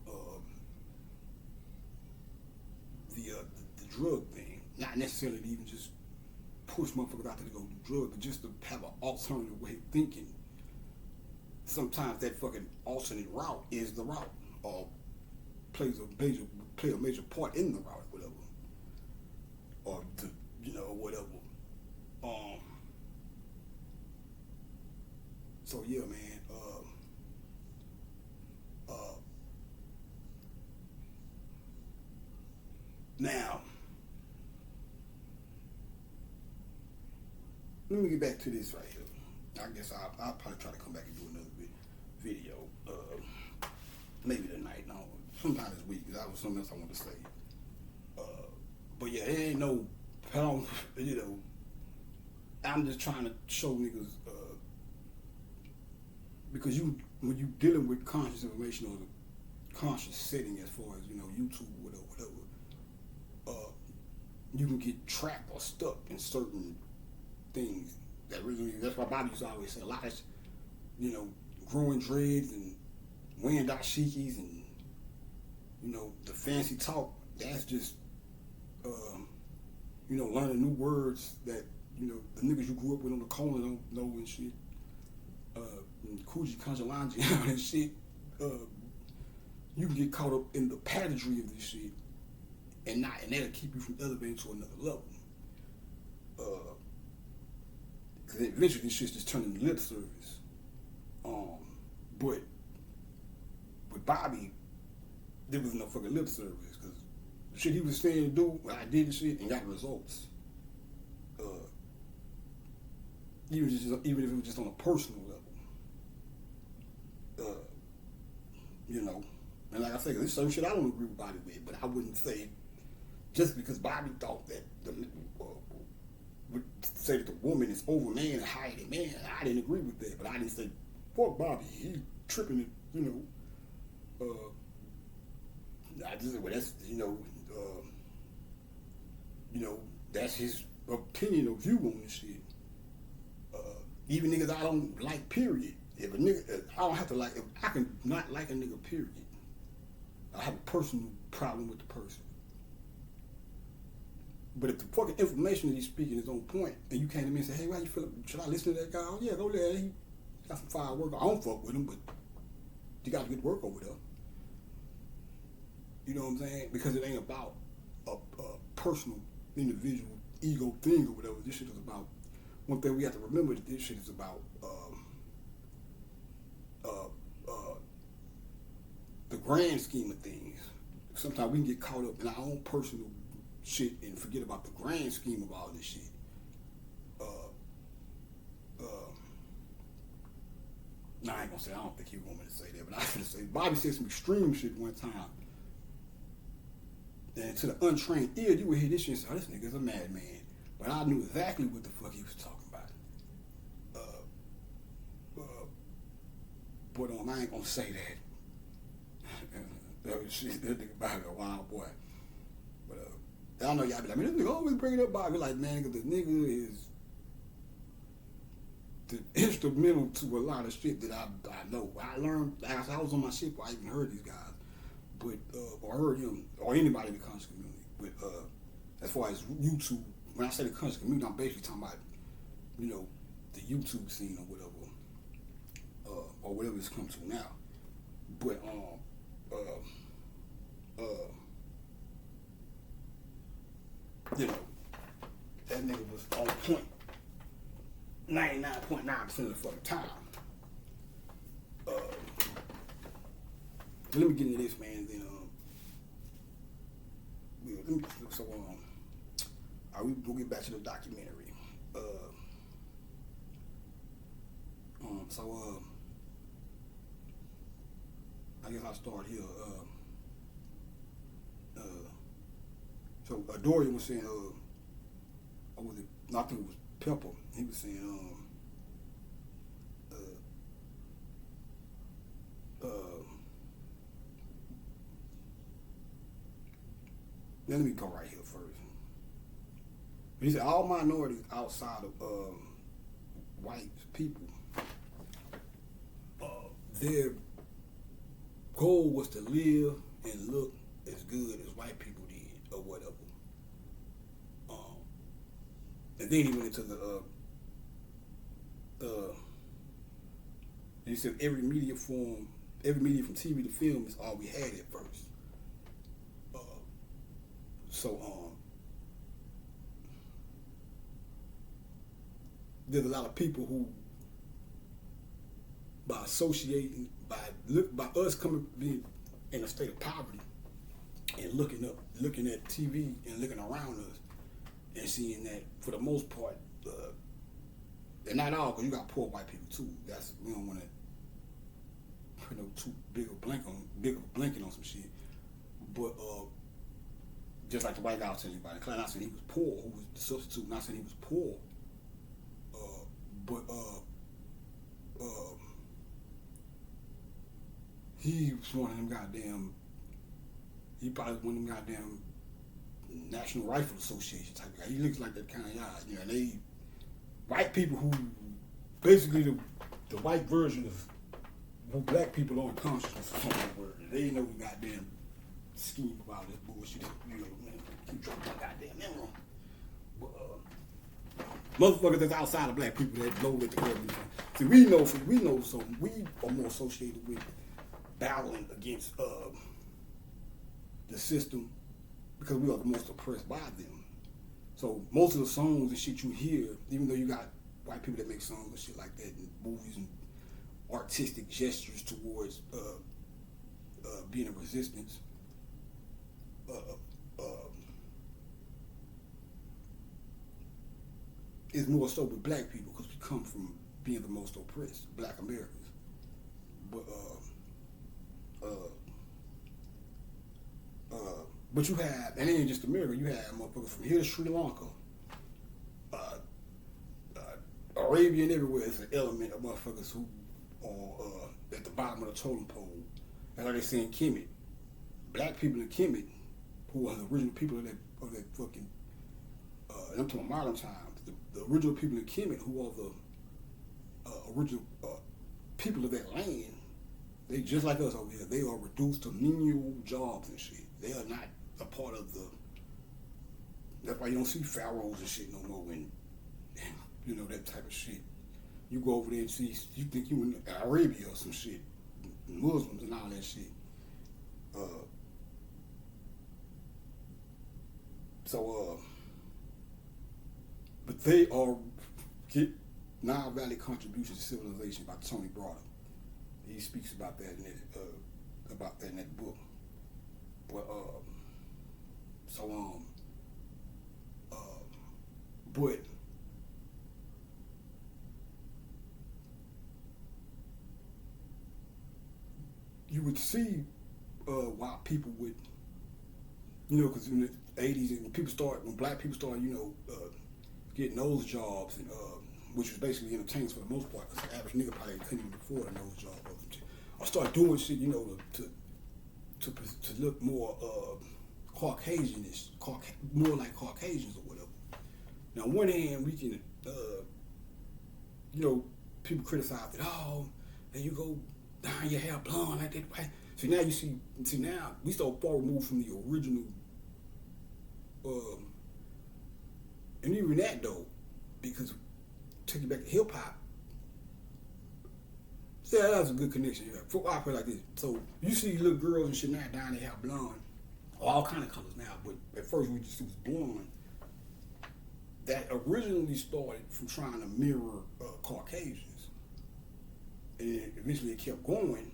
the drug thing. Not necessarily to even just push motherfuckers out there to go do drugs, but just to have an alternative way of thinking. Sometimes that fucking alternate route is the route, or play a major part in the route, or whatever, or whatever. So yeah, man. Now, let me get back to this right here. I guess I'll probably try to come back and do another video. Maybe tonight, no, sometime this week, because that was something else I wanted to say. But yeah, it ain't no, you know, I'm just trying to show niggas, because when you dealing with conscious information or the conscious setting as far as, you know, YouTube or whatever, you can get trapped or stuck in certain things that really, that's why Bobby used to always say a lot of, you know, growing dreads and wearing dashikis and, you know, the fancy talk, that's just, you know, learning new words that, you know, the niggas you grew up with on the corner don't know and shit. And Kuji Kanjalanji and all that shit. you can get caught up in the pageantry of this shit, and that'll keep you from elevating to another level. Because eventually this shit's just turning lip service. But with Bobby, there was no fucking lip service because the shit he was saying to do, well, I did the shit and got results. Even if it was just on a personal level. You know, and like I say, there's some shit I don't agree with Bobby with, but I wouldn't say just because Bobby thought that would say that the woman is over man and higher than man. I didn't agree with that, but I didn't say fuck Bobby. He tripping it, you know. I just well, that's you know that's his opinion or view on this shit. Even niggas I don't like, period. If a nigga, I don't have to like. If I can not like a nigga, period. I have a personal problem with the person. But if the fucking information that he's speaking is on point, and you came to me and say, "Hey, why you feel? Should I listen to that guy?" Oh yeah, go there. He got some fire work. I don't fuck with him, but you got to get work over there. You know what I'm saying? Because it ain't about a personal, individual, ego thing or whatever. This shit is about. One thing we have to remember that this shit is about the grand scheme of things. Sometimes we can get caught up in our own personal shit and forget about the grand scheme of all this shit. I ain't gonna say, I don't think he want me to say that, but I was gonna say, Bobby said some extreme shit one time. And to the untrained ear, you would hear this shit and say, oh, this nigga's a madman. But I knew exactly what the fuck he was talking about. But I ain't gonna say that. That nigga Bobby a wild boy. But I know y'all be like, man, this nigga always bringing up Bobby. Like, man, cause the nigga is the instrumental to a lot of shit that I know. I learned, like I was on my shit before I even heard these guys. But, or heard him, or anybody in the conscious community. But as far as YouTube, when I say the conscious community, I'm basically talking about, you know, the YouTube scene or whatever. Or whatever it's come to now. But you know, that nigga was on point 99.9% of the fucking time. Let me get into this, man, and then we'll get back to the documentary. I guess I'll start here. So Dorian was saying, what was it? No, I think it was Pepper. He was saying, let me go right here first. He said all minorities outside of white people, their goal was to live and look as good as white people did, or whatever. And then he went into he said every media from TV to film is all we had at first. There's a lot of people who, by associating, by us being in a state of poverty and looking at TV and looking around us and seeing that for the most part, and not all, because you got poor white people too. We don't want to put too big of a blanket on some shit. But just like the white guy was telling anybody, not saying he was poor, who was the substitute, not saying he was poor. But he was one of them goddamn. He probably one of them goddamn National Rifle Association type of guy. He looks like that kind of guy. You know, they white people who basically the white version of what black people are unconscious or something. They ain't no goddamn scheme about this bullshit. You know, man, keep dropping my goddamn memory. But motherfuckers that's outside of black people that know that the government. See, we know, so we are more associated with battling against the system because we are the most oppressed by them. So most of the songs and shit you hear, even though you got white people that make songs and shit like that, and movies and artistic gestures towards being a resistance, is more so with black people because we come from being the most oppressed, black Americans. But you have, and it ain't just America, you have motherfuckers from here to Sri Lanka, Arabia and everywhere. It's an element of motherfuckers who are at the bottom of the totem pole. That's like they say in Kemet. Black people in Kemet, who are the original people of that fucking, and I'm talking modern times, the original people in Kemet, who are the original people of that land, they just like us over here. They are reduced to menial jobs and shit. They are not a part of the. That's why you don't see pharaohs and shit no more, and you know that type of shit. You go over there and see, you think you in Arabia or some shit, Muslims and all that shit. But they are Nile Valley Contributions to Civilization by Tony Browder. He speaks about that in that book. But but you would see why people would, because in the 80s, when black people started, getting those jobs, and which was basically entertainment for the most part, because the average nigga probably couldn't even afford a nose job. I started doing shit, to look more Caucasianish, more like Caucasians or whatever. Now, on one hand, we can, people criticize that, then you go dyeing your hair blonde like that. Right? So now now we so far removed from the original, and even that though, because take you back to hip hop. So yeah, that's a good connection here. For I put like this. So you see little girls and shit now dyeing their hair blonde, all kind of colors now. But at first it was blonde. That originally started from trying to mirror Caucasians, and eventually it kept going.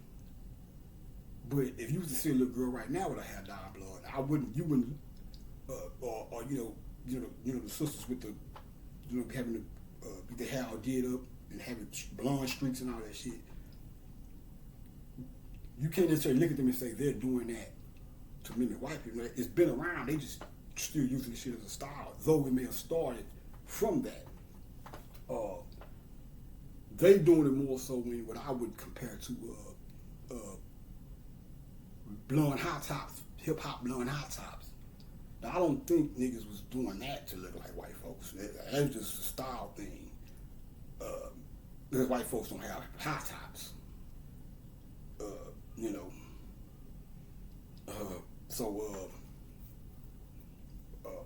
But if you was to see a little girl right now with her hair dyed blonde, you wouldn't, or the sisters with the, having the hair all did up and having blonde streaks and all that shit. You can't necessarily look at them and say they're doing that to mimic white people. It's been around. They just still using the shit as a style, though it may have started from that. They doing it more so in what I would compare to blonde high tops, hip hop blonde high tops. Now I don't think niggas was doing that to look like white folks. That's just a style thing. Because white folks don't have high tops.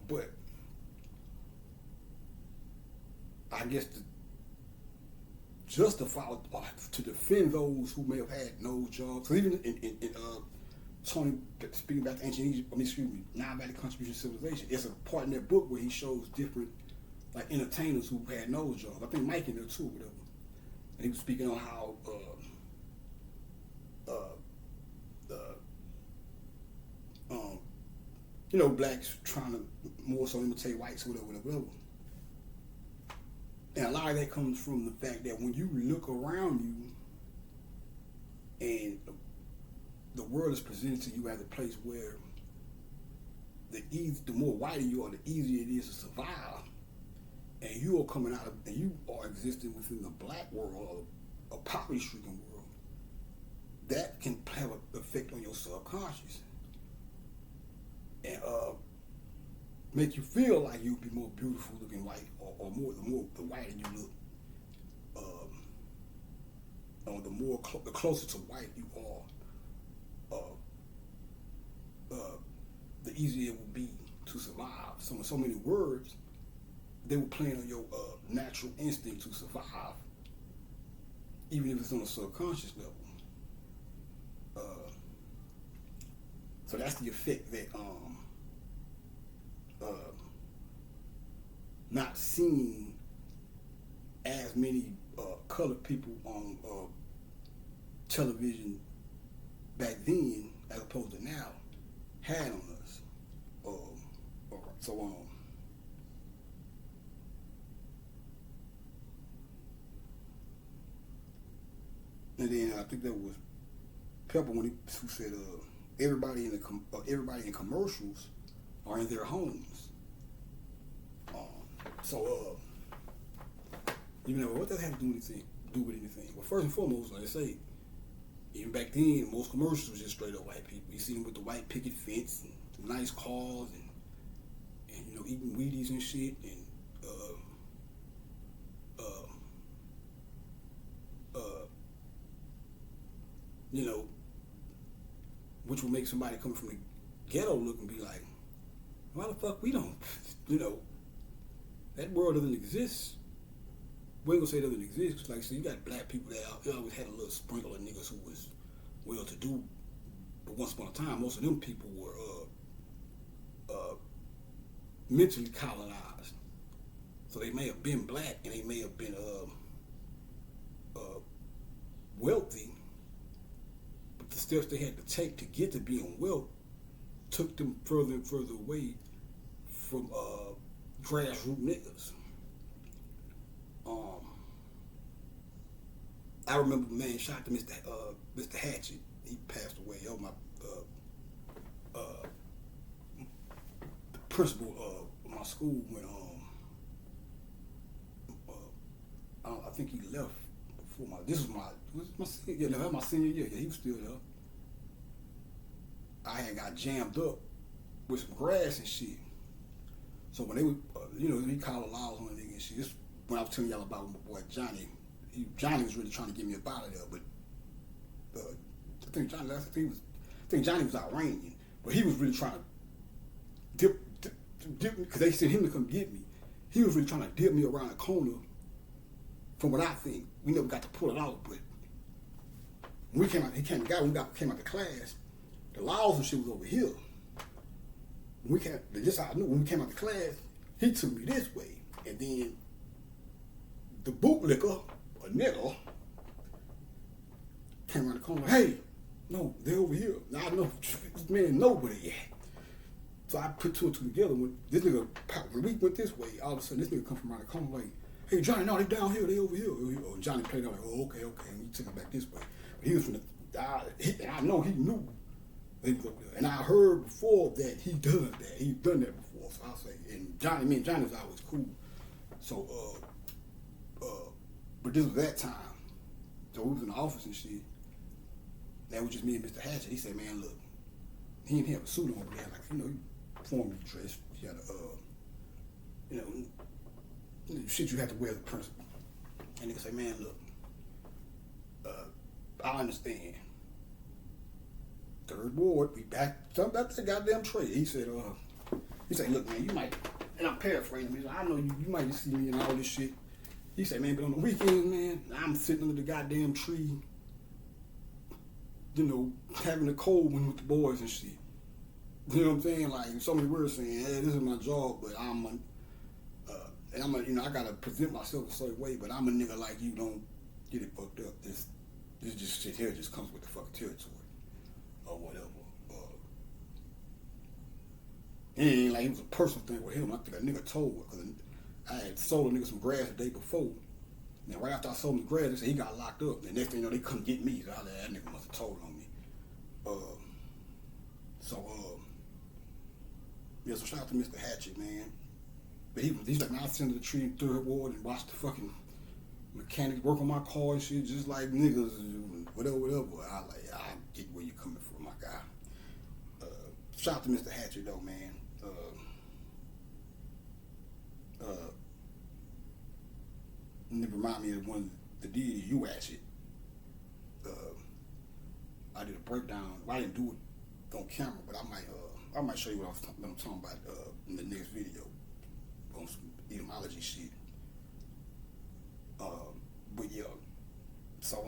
But I guess to justify, to defend those who may have had nose jobs, because even in Tony, speaking about the ancient Egypt, Nile Valley Contribution to Civilization, it's a part in that book where he shows different, like, entertainers who had nose jobs. I think Mike in there too, whatever. And he was speaking on how blacks trying to more so imitate whites, whatever. And a lot of that comes from the fact that when you look around you and the world is presented to you as a place where the more whiter you are, the easier it is to survive, and you are coming out of, and you are existing within the black world or a poverty-stricken world, that can have an effect on your subconscious and make you feel like you'd be more beautiful looking white, or the whiter you look, or the closer to white you are, the easier it will be to survive. So in so many words, they were playing on your natural instinct to survive, even if it's on a subconscious level. So that's the effect that uh, not seeing as many colored people on television back then as opposed to now had on us. So and then I think that was Pepper when who said everybody in commercials are in their homes. So you know what does that have to do with anything? Well, first and foremost, like I say, even back then, most commercials was just straight up white people. You see them with the white picket fence and the nice cars and you know eating Wheaties and shit and you know, which would make somebody coming from the ghetto look and be like, why the fuck we don't, you know, that world doesn't exist. We ain't gonna say it doesn't exist, cause like I said, you got black people that always had a little sprinkle of niggas who was well to do, but once upon a time, most of them people were mentally colonized. So they may have been black and they may have been wealthy, but the steps they had to take to get to being wealth took them further and further away from grassroots niggas. I remember, man, shout out to Mr. Hatchet. He passed away. My the principal of my school when I think he left before my senior year. My senior year. Yeah, he was still there. I had got jammed up with some grass and shit. So when they would, he called laws on a nigga and shit. This when I was telling y'all about my boy Johnny. Johnny was really trying to get me up out of there, but I think Johnny was Iranian, but he was really trying to dip because they sent him to come get me. He was really trying to dip me around the corner. From what I think, we never got to pull it out, but when we came out, came out the class, the laws and shit was over here. Just how I knew when we came out the class, he took me this way, and then the bootlicker, a nigga, came around the corner. Hey, no, they're over here. Now I know this man nobody yet. So I put two and two together. When we went this way, all of a sudden this nigga come from around the corner like, hey Johnny, no, they down here, they over here. And Johnny played out like, oh okay, and he took it back this way. But he was from and I know he knew they was over there. And I heard before that he done that. He'd done that before. So I'll say, and me and Johnny was always cool. So but this was that time. So we was in the office and shit. That was just me and Mr. Hatchet. He said, man, look, he didn't have a suit on, but he had he formally dressed. He had shit you have to wear as a principal. And nigga say, man, look, I understand. Third ward, we back that's the goddamn trade. He said, look, man, you might, and I'm paraphrasing, he said, I know you might see me and all this shit. He said, man, but on the weekends, man, I'm sitting under the goddamn tree, having a cold one with the boys and shit. You know what I'm saying? Like, so many words saying, hey, this is my job, but I gotta present myself a certain way, but I'm a nigga like you, don't get it fucked up. This just shit here just comes with the fucking territory. Or whatever. It ain't like it was a personal thing with him. I think a nigga told her, because I had sold a nigga some grass the day before. And right after I sold him the grass, they said he got locked up. And the next thing you know, they couldn't get me. So I like, that nigga must have told on me. So shout out to Mr. Hatchet, man. But he's like, I sent to the tree in Third Ward and watched the fucking mechanics work on my car and shit, just like niggas, whatever. I get where you coming from, my guy. Shout out to Mr. Hatchet though, man. And it remind me of one the deity you Hatchet. I did a breakdown. Well, I didn't do it on camera, but I might show you what I'm talking about in the next video on some etymology shit. But yeah, so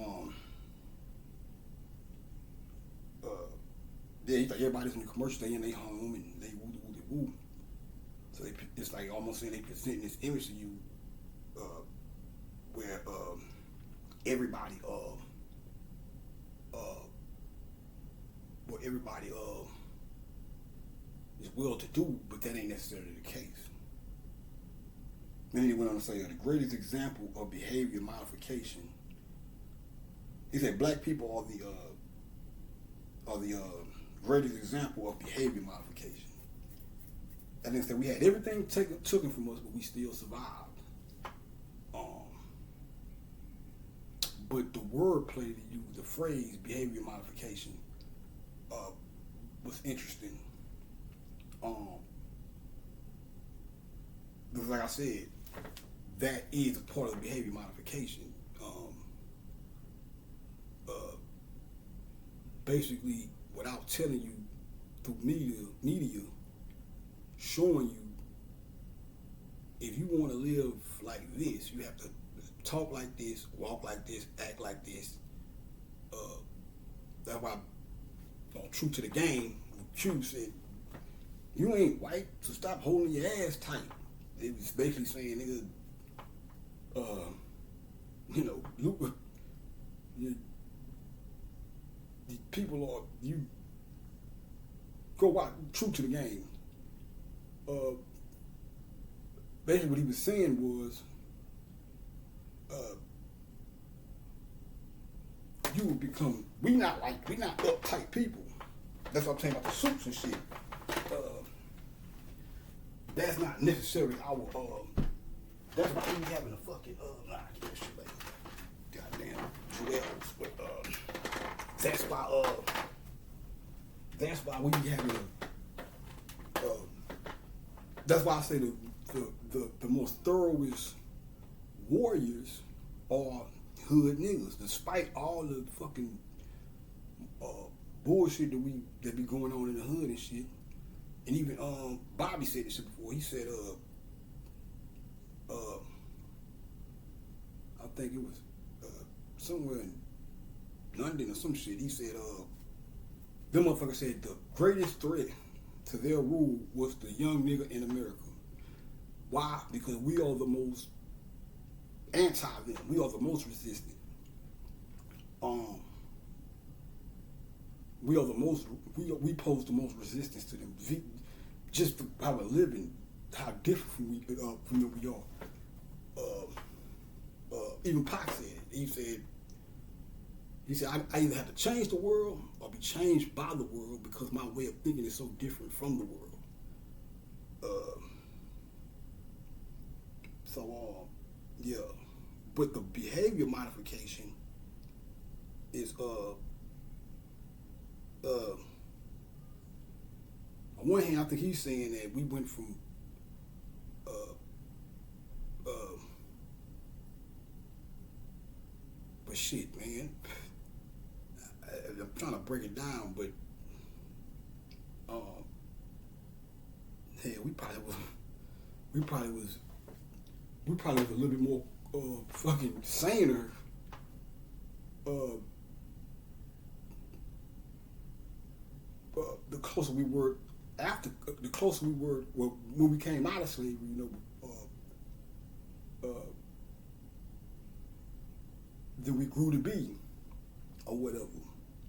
Yeah, he thought everybody's in the commercial, they in their home and they woo woo they woo. So it's like almost saying they present this image to you, where everybody everybody is well to do, but that ain't necessarily the case. Then he went on to say the greatest example of behavior modification. He said black people are the greatest example of behavior modification. And then said we had everything taken from us, but we still survived. But the wordplay to use the phrase behavior modification was interesting. Because like I said, that is a part of behavior modification. Basically, without telling you through media, showing you if you want to live like this, you have to talk like this, walk like this, act like this. That's why, true to the game, Q said, "You ain't white, so stop holding your ass tight." It was basically saying, nigga, the people are, you go watch True to the Game. Basically what he was saying was, you will become, we not uptight people. That's what I'm saying about the suits and shit. That's not necessarily our, that's why we having a fucking, I can't get shit like goddamn jewels, but, that's why we having that's why I say the most thoroughest warriors are hood niggas, despite all the fucking bullshit that be going on in the hood and shit. And even Bobby said this shit before. He said I think it was somewhere in London or some shit. He said them motherfuckers said the greatest threat to their rule was the young nigga in America. Why? Because we are the most anti them. We are the most resistant. We are the most. We pose the most resistance to them. Just for how we're living, how different from who we are. Even Pac said it. He said, I either have to change the world or be changed by the world because my way of thinking is so different from the world. Yeah. But the behavior modification is on one hand, I think he's saying that we went from but shit, man, I'm trying to break it down, but hell, we probably was a little bit more fucking saner the closer we were when we came out of slavery, than we grew to be, or whatever.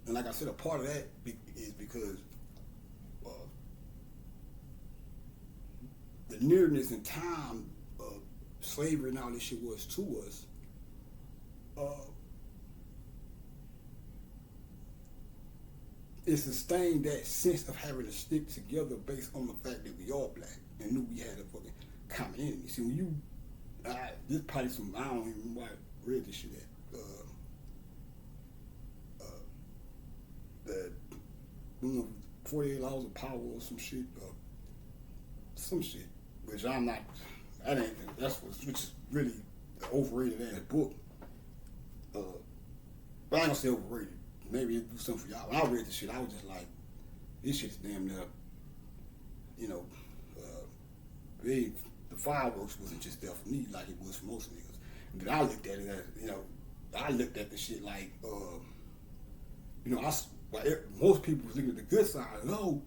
And like I said, a part of that is because the nearness in time of slavery and all this shit was to us. It sustained that sense of having to stick together based on the fact that we all black and knew we had a fucking common enemy. See, when you, this probably some, I don't even remember why I read this shit at. That 48 Laws of Power or some shit, which I'm not. Which is really an overrated ass book. But I ain't gonna say overrated. Maybe it'll do something for y'all. When I read this shit, I was just like, this shit's damn near, the fireworks wasn't just there for me like it was for most niggas. But I looked at it as, I looked at the shit like, Well, most people was looking at the good side. No,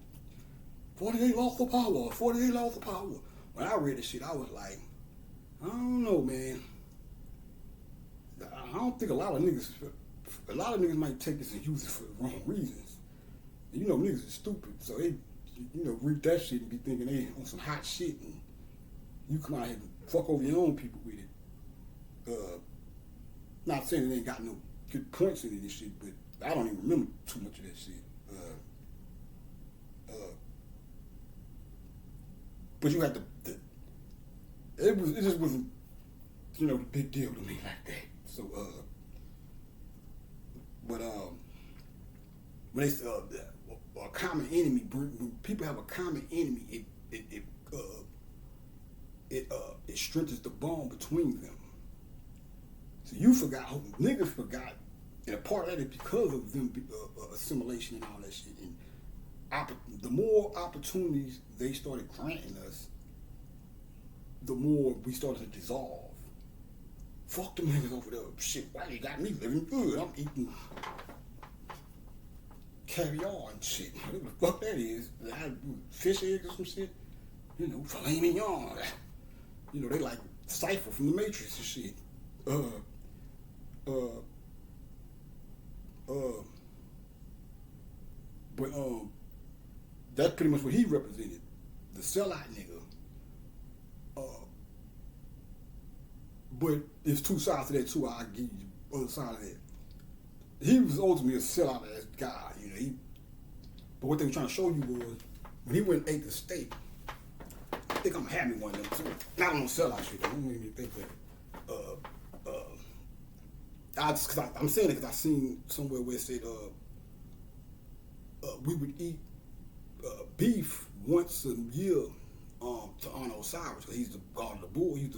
48 lost the power. 48 lost the power. When I read this shit, I was like, I don't know, man. I don't think a lot of niggas might take this and use it for the wrong reasons. You know, niggas are stupid, so they, read that shit and be thinking they on some hot shit, and you come out here and fuck over your own people with it. Not saying it ain't got no good points in it and shit, but I don't even remember too much of that shit. But you had it just wasn't, the big deal to me like that. So, but when they a common enemy, when people have a common enemy, it strengthens the bond between them. So niggas forgot, and a part of that is because of them assimilation and all that shit. And the more opportunities they started granting us, the more we started to dissolve. Fuck them niggas over there. Shit, why they got me living good? I'm eating caviar and shit. Whatever the fuck that is. Fish eggs or some shit. Filet mignon. They like Cypher from the Matrix and shit. But that's pretty much what he represented. The sellout nigga. But there's two sides to that too. I'll give you the other side of that. He was ultimately a sellout ass guy, but what they were trying to show you was when he went and ate the steak. I think I'm having one of them too. Not on sellout shit. I don't even think that. I'm saying it because I seen somewhere where it said we would eat beef once a year to honor Osiris, because he's the god of the bull. He's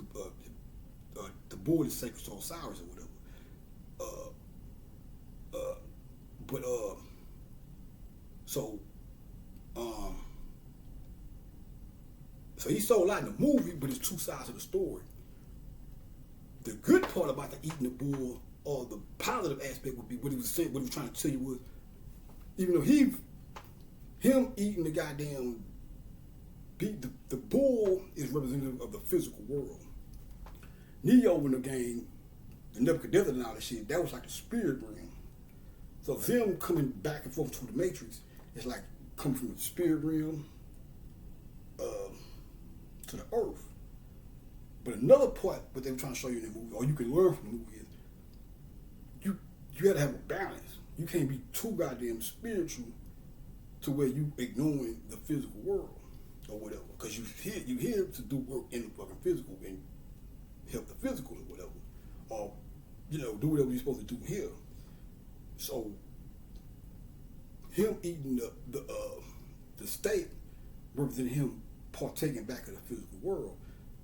the bull is sacred to Osiris or whatever. So he sold out in the movie, but it's two sides of the story. The good part about the eating the bull, or the positive aspect, would be what he was saying. What he was trying to tell you was, even though him eating the goddamn the bull is representative of the physical world. Neo in the game, the Nebuchadnezzar and all that shit, that was like the spirit realm. So them coming back and forth to the Matrix, it's like coming from the spirit realm to the earth. But another part, what they were trying to show you in the movie, or you can learn from the movie, is you got to have a balance. You can't be too goddamn spiritual to where you ignoring the physical world or whatever, because you here to do work in the fucking physical and help the physical or whatever, or do whatever you're supposed to do here. So him eating the steak represented him partaking back in the physical world.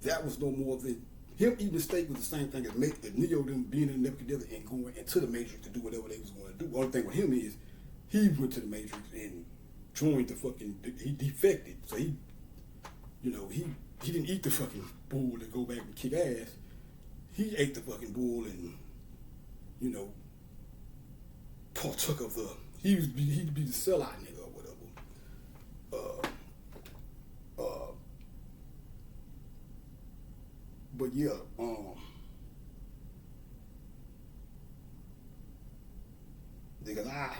That was no more than him eating the steak was the same thing as Neo them being in Nebuchadnezzar and going into the Matrix to do whatever they was going to do. The only thing with him is he went to the Matrix and joined he defected. So he didn't eat the fucking bull and go back and kick ass. He ate the fucking bull and partook of he'd be the sellout nigga or whatever. But yeah, because I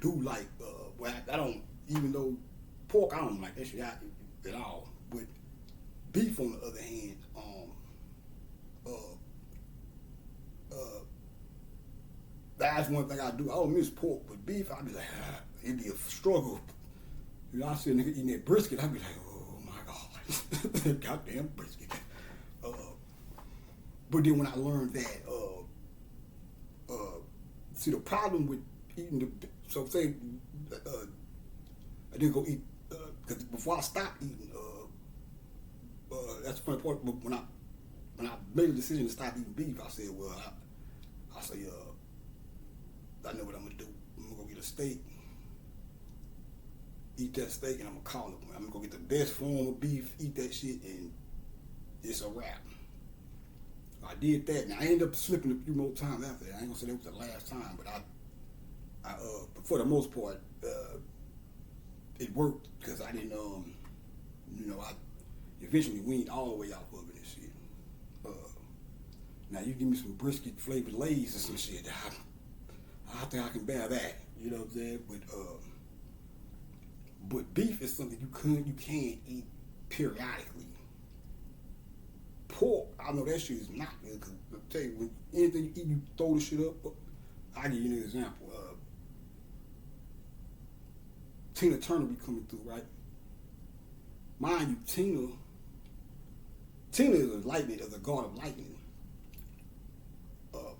do like I don't, even though pork I don't like that shit at all. But beef on the other hand, that's one thing I do. I don't miss pork, but beef I'd be like, it'd be a struggle. I see a nigga eating that brisket, I'd be like, oh my god, goddamn brisket. But then when I learned that, see the problem with eating so say I didn't go eat, because before I stopped eating, that's the funny part. But when I made a decision to stop eating beef, I said, well, I know what I'm gonna do. I'm gonna go get a steak, eat that steak, and I'm gonna call it. I'm gonna go get the best form of beef, eat that shit, and it's a wrap. I did that. Now I ended up slipping a few more times after that. I ain't gonna say that was the last time, but But for the most part, it worked because I didn't, I eventually weaned all the way off of it and shit. Uh, Now you give me some brisket flavored Lay's or some shit, I think I can bear that. You know what I'm saying? But beef is something you can't eat periodically. Pork, I know that shit is not good. Cause I'll tell you, when anything you eat, you throw the shit up. I'll give you an example. Tina Turner be coming through, right? Mind you, Tina is a god of lightning.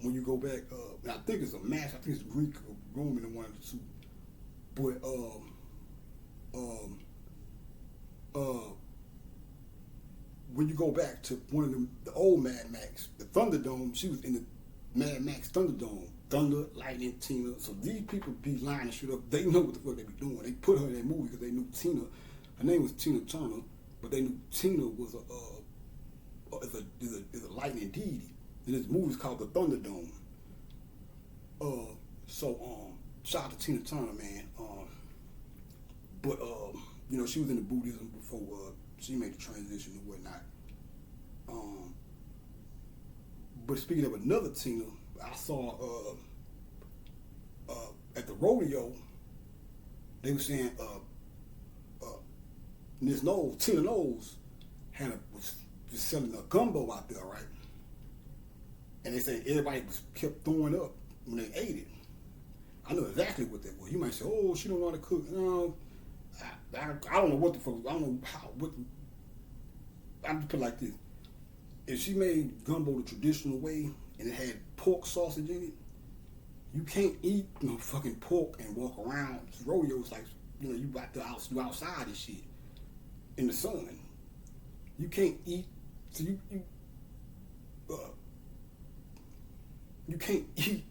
When you go back, and I think it's a match. I think it's Greek or Roman in one of the two. But when you go back to one of the old Mad Max, the Thunderdome, she was in the Mad Max Thunderdome. Thunder, Lightning, Tina. So these people be lining shit up. They know what the fuck they be doing. They put her in that movie because they knew Tina. Her name was Tina Turner, but they knew Tina was is a lightning deity. And this movie's called The Thunderdome. Shout out to Tina Turner, man. But she was into Buddhism before she made the transition and whatnot. But speaking of another Tina, I saw at the rodeo, they were saying Tina Knowles was selling a gumbo out there, right? And they said everybody kept throwing up when they ate it. I know exactly what that was. You might say, "Oh, she don't know how to cook." No, I don't know what the fuck. I don't know how. I'm just put it like this: if she made gumbo the traditional way and it had pork sausage in it, you can't eat no fucking pork and walk around. Rodeos like you outside and shit in the sun. You can't eat. So you can't eat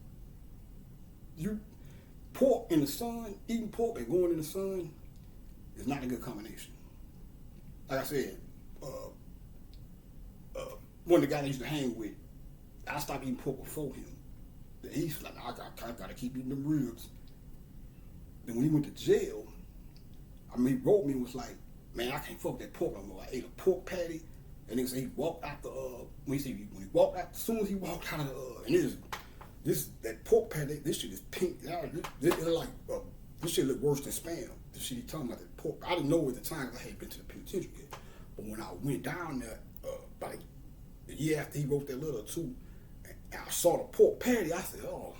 pork in the sun. Eating pork and going in the sun is not a good combination. Like I said, one of the guys I used to hang with, I stopped eating pork before him. He's like, I gotta keep eating them ribs. Then when he went to jail, he wrote me and was like, "Man, I can't fuck that pork no more. I ate a pork patty." And nigga said he walked out when he walked out, as soon as he walked out of and that pork patty, this shit is pink. This shit look worse than Spam. The shit he talking about, that pork. I didn't know at the time because I hadn't been to the penitentiary yet. But when I went down there, about a year after he wrote that letter too, and I saw the pork patty, I said, "Oh,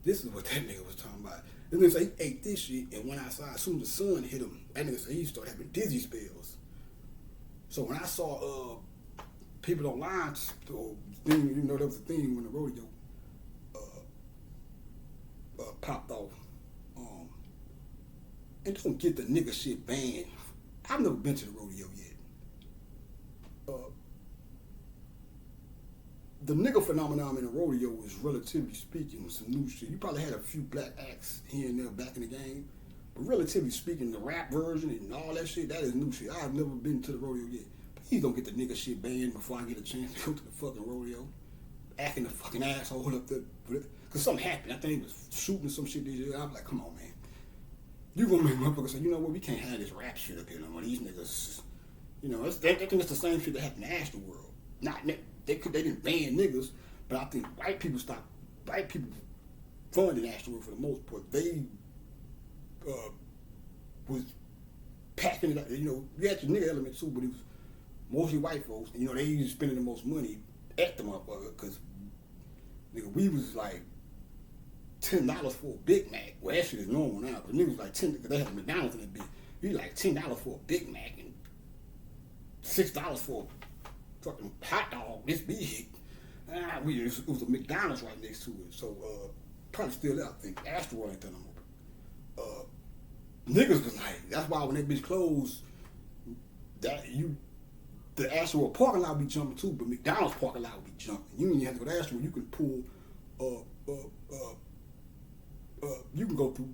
this is what that nigga was talking about." This nigga said he ate this shit and went outside. As soon as the sun hit him, that nigga said he started having dizzy spells. So when I saw people online, there was a thing when the rodeo popped off. And don't get the nigga shit banned. I've never been to the rodeo yet. The nigga phenomenon in the rodeo is, relatively speaking, some new shit. You probably had a few black acts here and there back in the game, but relatively speaking, the rap version and all that shit, that is new shit. I've never been to the rodeo yet. Please don't get the nigga shit banned before I get a chance to go to the fucking rodeo. Acting a fucking asshole up there. Because something happened. I think he was shooting some shit this year. I'm like, come on, man. You gonna make motherfuckers say, you know what, we can't have this rap shit up here no more. These niggas, they think it's the same shit that happened in Astroworld. They didn't ban niggas, but I think white people funded Astroworld for the most part. They was packing it up. You had your nigga element too, but it was mostly white folks. And, they used spending the most money at the motherfucker because, we was like $10 for a Big Mac. Well, that shit is normal now, but niggas like $10 because they had McDonald's in the bitch. You like $10 for a Big Mac and $6 for a fucking hot dog this big. It was a McDonald's right next to it, so probably still there. I think Astroworld ain't done no more. Niggas was like, that's why when that bitch closed, the Astroworld parking lot would be jumping too, but McDonald's parking lot would be jumping. You mean you have to go to Astroworld, you can pull you can go through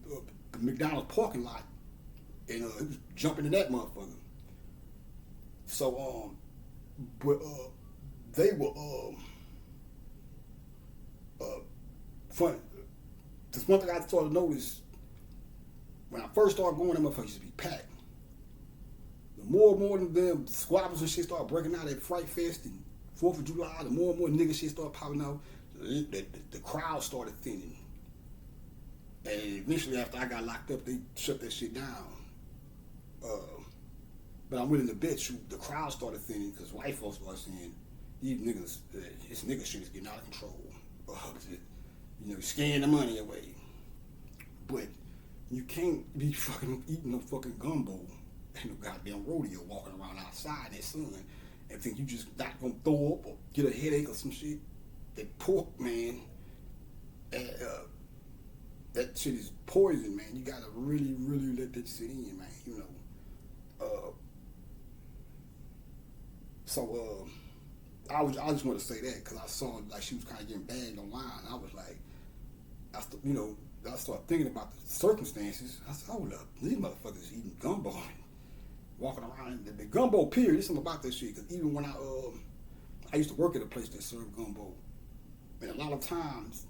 the McDonald's parking lot and it was jumping in that motherfucker. So they were fun. This one thing I started to notice when I first started going, them motherfuckers used to be packed. The more and more of them squabbles and shit started breaking out at Fright Fest and 4th of July, the more and more nigga shit started popping out. The crowd started thinning. And eventually, after I got locked up, they shut that shit down. But I'm willing to bet you the crowd started thinning because white folks started saying, these niggas, this nigga shit is getting out of control. You know, scaring the money away. But you can't be fucking eating no fucking gumbo and no goddamn rodeo walking around outside in that sun and think you just not gonna throw up or get a headache or some shit. That pork, man, that shit is poison, man. You gotta really, really let that shit in, man. You know. I just want to say that because I saw like she was kind of getting bagged online. I was like, I started thinking about the circumstances. I said, hold up, these motherfuckers eating gumbo and walking around. The gumbo period, there's something about that shit. Because even when I used to work at a place that served gumbo, and a lot of times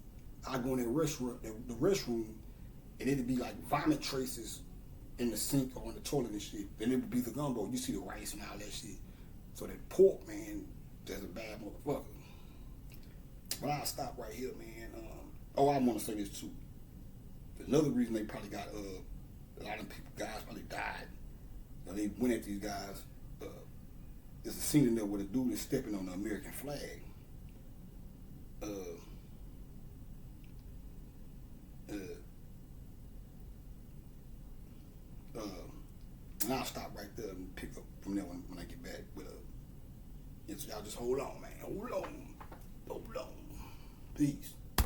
I go in the restroom, and it'd be like vomit traces in the sink or in the toilet and shit. Then it would be the gumbo. You see the rice and all that shit. So that pork, man, that's a bad motherfucker. But I'll stop right here, man. I want to say this too. Another reason they probably got a lot of guys probably died. They went at these guys. There's a scene in there where the dude is stepping on the American flag. And I'll stop right there and pick up from there when I get back. But y'all just hold on, man. Hold on. Peace.